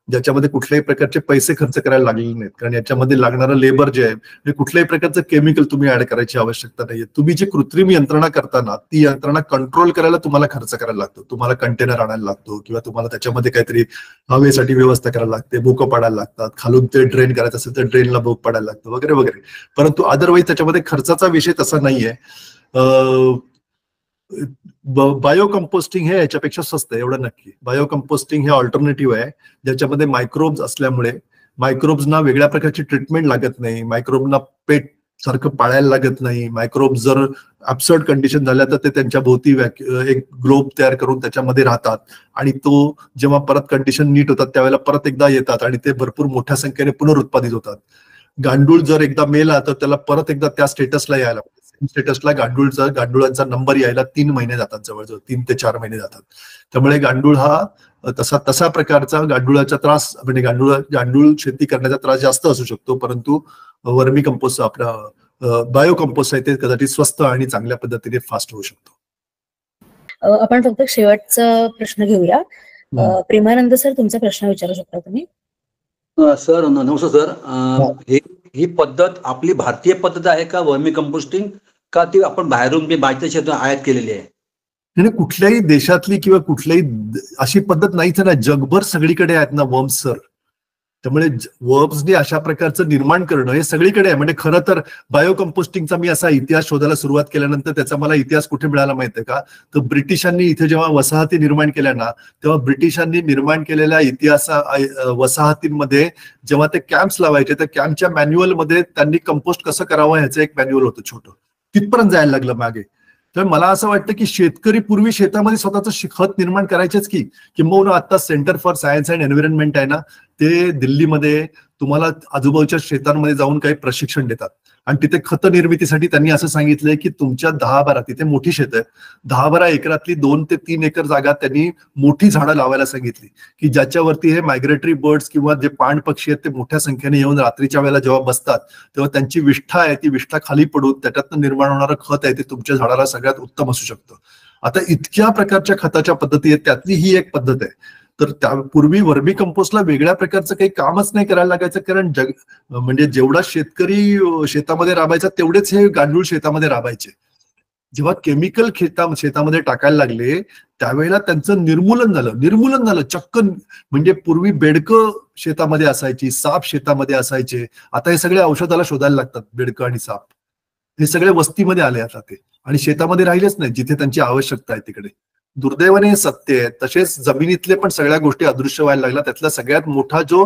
ज्याच्यामध्ये कुठल्याही प्रकारचे पैसे खर्च करायला लागलेले नाहीत. कारण याच्यामध्ये लागणारं लेबर जे आहे कुठल्याही प्रकारचं केमिकल तुम्ही ऍड करायची आवश्यकता नाहीये. तुम्ही जी कृत्रिम यंत्रणा करताना ती यंत्रणा कंट्रोल करायला तुम्हाला खर्च करायला लागतो. तुम्हाला कंटेनर आणायला लागतो किंवा तुम्हाला त्याच्यामध्ये काहीतरी हवेसाठी व्यवस्था करायला लागते, भोकं पाडायला लागतात, खालून ते ड्रेन करायचं असेल तर ड्रेनला भोक पाडायला लागतं वगैरे वगैरे. परंतु अदरवाईज त्याच्यामध्ये खर्चाचा विषय तसा नाहीये. बायो कंपोस्टिंग हे याच्यापेक्षा स्वस्त आहे एवढं नक्की. बायो कंपोस्टिंग हे ऑल्टरनेटिव्ह आहे ज्याच्यामध्ये मायक्रोब्स असल्यामुळे मायक्रोब्सना वेगळ्या प्रकारची ट्रीटमेंट लागत नाही, मायक्रोबना पेट सारखं पाळायला लागत नाही. मायक्रोब जर ऍब्सर्ड कंडिशन झाल्या तर ते त्यांच्या भोवती एक ग्लोब तयार करून त्याच्यामध्ये राहतात आणि तो जेव्हा परत कंडिशन नीट होतात त्यावेळेला परत एकदा येतात आणि ते भरपूर मोठ्या संख्येने पुनरुत्पादित होतात. गांडूळ जर एकदा मेला तर त्याला परत एकदा त्या स्टेटसला यायला, स्टेटसला गांडुळांचा नंबर यायला 3 महिने जातात, जवळजवळ 3 ते 4 महिने जातात. त्यामुळे गांडूळ हा तसा प्रकारचा गांडुळाचा त्रास म्हणजे गांडूळ शेती करण्याचा त्रास जास्त असू शकतो. परंतु वर्मी कंपोस्ट आपला बायो कंपोस्ट आहे ते कदाचित स्वस्त आणि चांगल्या पद्धतीने फास्ट होऊ शकतो. आपण फक्त शेवटचा प्रश्न घेऊया. प्रेमानंद सर, तुमचा प्रश्न विचारू शकता तुम्ही. सर नमस्कार सर. ही पद्धत आपली भारतीय पद्धत आहे का वर्मी कंपोस्टिंग, का ती आपण बाहेरून बाहेरच्या आयात केलेली आहे? नाही, कुठल्याही देशातली किंवा कुठल्याही अशी पद्धत नाहीच ना, जगभर सगळीकडे आहेत ना वर्म्स सर. त्यामुळे वर्म्सने अशा प्रकारचं निर्माण करणं हे सगळीकडे आहे. म्हणजे खरं तर बायो कंपोस्टिंगचा मी असा इतिहास शोधायला सुरुवात केल्यानंतर त्याचा मला इतिहास कुठे मिळाला माहितीये का, तर ब्रिटिशांनी इथे जेव्हा वसाहती निर्माण केल्या ना तेव्हा ब्रिटिशांनी निर्माण केलेल्या वसाहतींमध्ये जेव्हा ते कॅम्प्स लावायचे त्या कॅम्पच्या मॅन्युअलमध्ये त्यांनी कंपोस्ट कसं करावं ह्याचं एक मॅन्युअल होतं छोटं, तिथपर्यंत जायला लागलं मागे. तर मला असं वाटतं की शेतकरी पूर्वी शेतामध्ये स्वतःचं खत निर्माण करायचेच की, किंबहुना आता centre for science and environment आहे ना ते दिल्लीमध्ये तुम्हाला आजूबाजूच्या शेतांमध्ये जाऊन काही प्रशिक्षण देतात आणि तिथे खत निर्मितीसाठी त्यांनी असं सांगितलंय की तुमच्या 10-12 तिथे मोठी शेत आहे, 10-12 एकरातली 2 ते 3 एकर जागा त्यांनी मोठी झाडं लावायला सांगितली की ज्याच्यावरती हे मायग्रेटरी बर्ड्स किंवा जे पाण पक्षी आहेत ते मोठ्या संख्येने येऊन रात्रीच्या वेळेला जेव्हा बसतात तेव्हा त्यांची विष्ठा आहे ती विष्ठा खाली पडून त्याच्यातनं निर्माण होणारं खत आहे ते तुमच्या झाडाला सगळ्यात उत्तम असू शकतं. आता इतक्या प्रकारच्या खताच्या पद्धती आहेत त्यातली ही एक पद्धत आहे. तर त्यापूर्वी वर्मी कंपोस्टला वेगळ्या प्रकारचं काही कामच नाही करायला लागायचं, कारण म्हणजे जेवढा शेतकरी शेतामध्ये राबायचा तेवढेच हे गांडूळ शेतामध्ये राबायचे. जेव्हा केमिकल शेतामध्ये टाकायला लागले त्यावेळेला त्यांचं निर्मूलन झालं चक्क. म्हणजे पूर्वी बेडकं शेतामध्ये असायची, साप शेतामध्ये असायचे, आता हे सगळे औषधाला शोधायला लागतात. बेडकं आणि साप हे सगळे वस्तीमध्ये आले आता ते, आणि शेतामध्ये राहिलेच नाही जिथे त्यांची आवश्यकता आहे तिकडे. दुर्दैवाने हे सत्य आहे. तसेच जमिनीतले पण सगळ्या गोष्टी अदृश्य व्हायला लागला. त्यातला सगळ्यात मोठा जो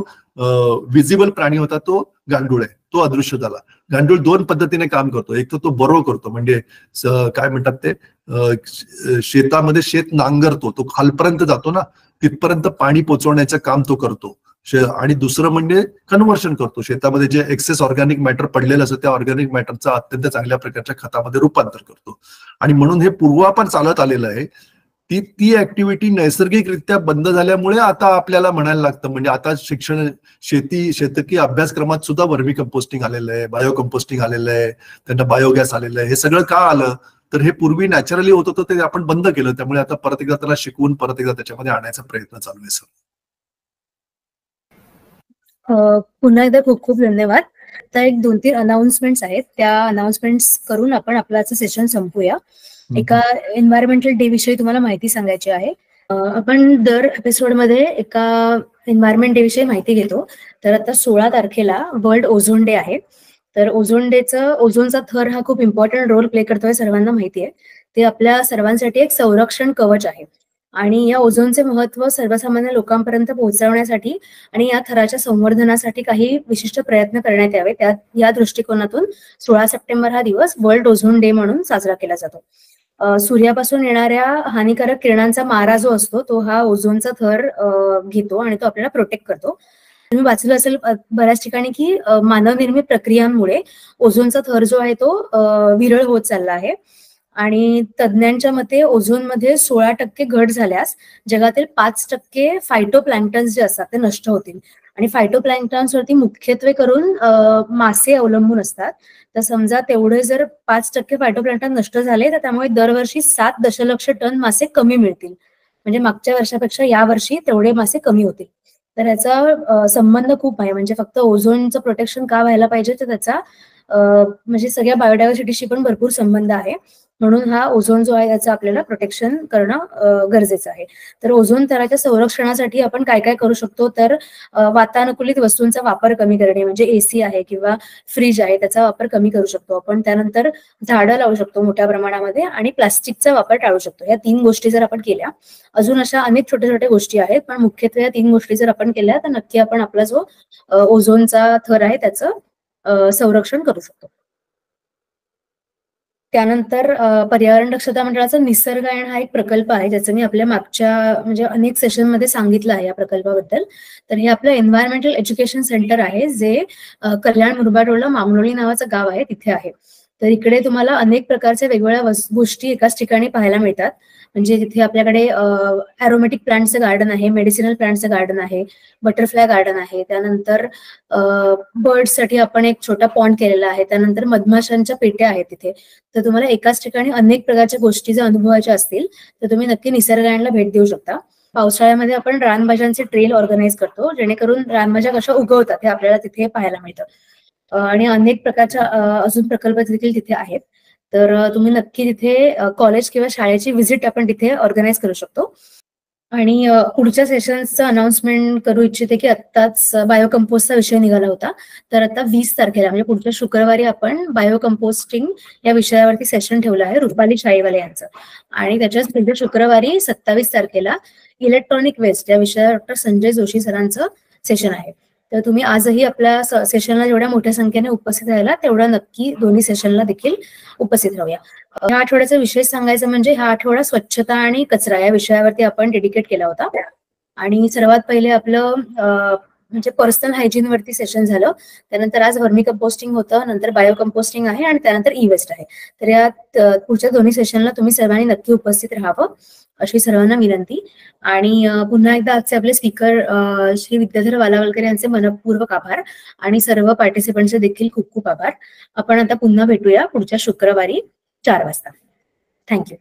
विजिबल प्राणी होता तो गांडूळ आहे, तो अदृश्य झाला. गांडूळ 2 पद्धतीने काम करतो. एक तर तो बरो करतो, म्हणजे काय म्हणतात ते शेतामध्ये शेत नांगरतो, तो खालपर्यंत जातो ना, तिथपर्यंत पाणी पोचवण्याचं काम तो करतो. आणि दुसरं म्हणजे कन्व्हर्शन करतो. शेतामध्ये जे एक्सेस ऑर्गॅनिक मॅटर पडलेलं असतं त्या ऑर्गॅनिक मॅटरचं अत्यंत चांगल्या प्रकारच्या खतामध्ये रूपांतर करतो. आणि म्हणून हे पूर्वापार चालत आलेलं आहे. ती ऍक्टिव्हिटी नैसर्गिकरित्या बंद झाल्यामुळे आता आपल्याला म्हणायला लागतं, म्हणजे आता शेतकी अभ्यासक्रमात सुद्धा वर्मी कंपोस्टिंग आलेलं आहे, बायो कंपोस्टिंग आलेलं आहे, त्यांना बायोगॅस आलेलं आहे. हे सगळं का आलं तर हे पूर्वी नॅचरली होत होतं ते आपण बंद केलं. त्यामुळे आता परत एकदा त्याला शिकवून परत एकदा त्याच्यामध्ये आणायचा प्रयत्न चालू आहे. सर पुन्हा एकदा खूप खूप धन्यवाद. तर एक 2-3 अनाउन्समेंट्स आहेत, त्या अनाउन्समेंट्स करून आपण आपलं सेशन संपूया. एका एन्व्हायरमेंटल डे विषयी तुम्हाला माहिती सांगायची आहे. आपण दर एपिसोडमध्ये एका एन्व्हायरमेंट डे विषयी माहिती घेतो. तर आता 16 तारखेला वर्ल्ड ओझोन डे आहे. तर ओझोनचा थर हा खूप इम्पॉर्टंट रोल प्ले करतोय, सर्वांना माहिती आहे. ते आपल्या सर्वांसाठी एक संरक्षण कवच आहे आणि या ओझोनचे महत्व सर्वसामान्य लोकांपर्यंत पोहोचवण्यासाठी आणि या थराच्या संवर्धनासाठी काही विशिष्ट प्रयत्न करण्यात यावे. या दृष्टिकोनातून 16 सप्टेंबर हा दिवस वर्ल्ड ओझोन डे म्हणून साजरा केला जातो. सूर्यापासून येणाऱ्या हानिकारक किरणांचा मारा जो असतो तो हा ओझोनचा थर घेतो आणि तो आपल्याला प्रोटेक्ट करतो. तुम्ही वाचलं असेल बऱ्याच ठिकाणी की मानवनिर्मित प्रक्रियांमुळे ओझोनचा थर जो आहे तो विरळ होत चालला आहे आणि तज्ज्ञांच्या मते ओझोनमध्ये 16% घट झाल्यास जगातील 5% फायटोप्लॅन्क्टन्स जे असतात ते नष्ट होतील. आणि फायटोप्लॅन्क्टन्स वरती मुख्यत्वे करून मासे अवलंबून असतात. तर समजा तेवढे जर 5% फायटोप्लॅन्क्टन नष्ट झाले तर त्यामुळे दरवर्षी 7 दशलक्ष टन मासे कमी मिळतील. म्हणजे मागच्या वर्षापेक्षा यावर्षी तेवढे मासे कमी होतील. तर याचा संबंध खूप आहे. म्हणजे फक्त ओझोनचं प्रोटेक्शन का व्हायला पाहिजे तर त्याचा म्हणजे सगळ्या बायोडायव्हर्सिटीशी पण भरपूर संबंध आहे. म्हणून हा ओझोन जो आहे याचं आपल्याला प्रोटेक्शन करणं गरजेचं आहे. तर ओझोन थराच्या संरक्षणासाठी आपण काय काय करू शकतो तर वातानुकूलित वस्तूंचा वापर कमी करणे, म्हणजे एसी आहे किंवा फ्रीज आहे त्याचा वापर कमी करू शकतो आपण. त्यानंतर झाडं लावू शकतो मोठ्या प्रमाणामध्ये आणि प्लास्टिकचा वापर टाळू शकतो. या 3 गोष्टी जर आपण केल्या, अजून अशा अनेक छोट्या छोट्या गोष्टी आहेत पण मुख्यत्वे या 3 गोष्टी जर आपण केल्या तर नक्की आपण आपला जो ओझोनचा थर आहे त्याचं संरक्षण करू शकतो. त्यानंतर पर्यावरण दक्षता मंडळाचा निसर्गायन हा एक प्रकल्प आहे ज्याचं मी आपल्या मागच्या म्हणजे अनेक सेशन मध्ये सांगितलं आहे या प्रकल्पाबद्दल. तर हे आपलं एन्व्हायरमेंटल एज्युकेशन सेंटर आहे जे कल्याण मुरबाड रोडला मामलोळी नावाचं गाव आहे तिथे आहे. तर इकडे तुम्हाला अनेक प्रकारच्या वेगवेगळ्या गोष्टी एकाच ठिकाणी पाहायला मिळतात. म्हणजे तिथे आपल्याकडे ॲरोमॅटिक प्लांटचं गार्डन आहे, मेडिसिनल प्लांटचं गार्डन आहे, बटरफ्लाय गार्डन आहे, त्यानंतर बर्ड्ससाठी आपण एक छोटा पॉन्ड केलेला आहे, त्यानंतर मधमाशांच्या पेट्या आहेत तिथे. तर तुम्हाला एकाच ठिकाणी अनेक प्रकारच्या गोष्टी जर अनुभवायच्या असतील तर तुम्ही नक्की निसर्गायनला भेट देऊ शकता. पावसाळ्यामध्ये आपण रानभाज्यांचे ट्रेल ऑर्गनाईज करतो जेणेकरून रानभाज्या कशा उगवतात हे आपल्याला तिथे पाहायला मिळतं. आणि अनेक प्रकारच्या अजून प्रकल्प देखील तिथे आहेत. तर तुम्ही नक्की तिथे कॉलेज किंवा शाळेची व्हिजिट आपण तिथे ऑर्गनाईज करू शकतो. आणि पुढच्या सेशन्सचं अनाउन्समेंट करू इच्छिते की आत्ताच बायो कंपोस्टचा विषय निघाला होता. तर आता 20 तारखेला म्हणजे पुढच्या शुक्रवारी आपण बायो कंपोस्टिंग या विषयावरती सेशन ठेवलं आहे रुपाली शाळेवाले यांचं. आणि त्याच्याच पुढच्या शुक्रवारी 27 तारखेला इलेक्ट्रॉनिक वेस्ट या विषयावर डॉक्टर संजय जोशी सरांचं सेशन आहे. तर तुम्ही आजही आपल्या सेशनला जेवढ्या मोठ्या संख्येने उपस्थित राहिला तेवढा नक्की दोन्ही सेशनला देखील उपस्थित राहूया. ह्या आठवड्याचा विशेष सांगायचं म्हणजे हा आठवडा स्वच्छता आणि कचरा या विषयावरती आपण डेडिकेट केला होता. आणि सर्वात पहिले आपलं म्हणजे पर्सनल हायजीन वरती सेशन झालं. त्यानंतर आज वर्मी कंपोस्टिंग होतं, नंतर बायो कंपोस्टिंग आहे आणि त्यानंतर ई वेस्ट आहे. तर या पुढच्या दोन्ही सेशनला तुम्ही सर्वांनी नक्की उपस्थित राहावं अशी सर्वांना विनंती. आणि पुन्हा एकदा आजचे आपले स्पीकर श्री विद्याधर वालावलकर यांचे मनपूर्वक आभार आणि सर्व पार्टिसिपंटचे देखील खूप खूप आभार. आपण आता पुन्हा भेटूया पुढच्या शुक्रवारी 4 वाजता. थँक्यू.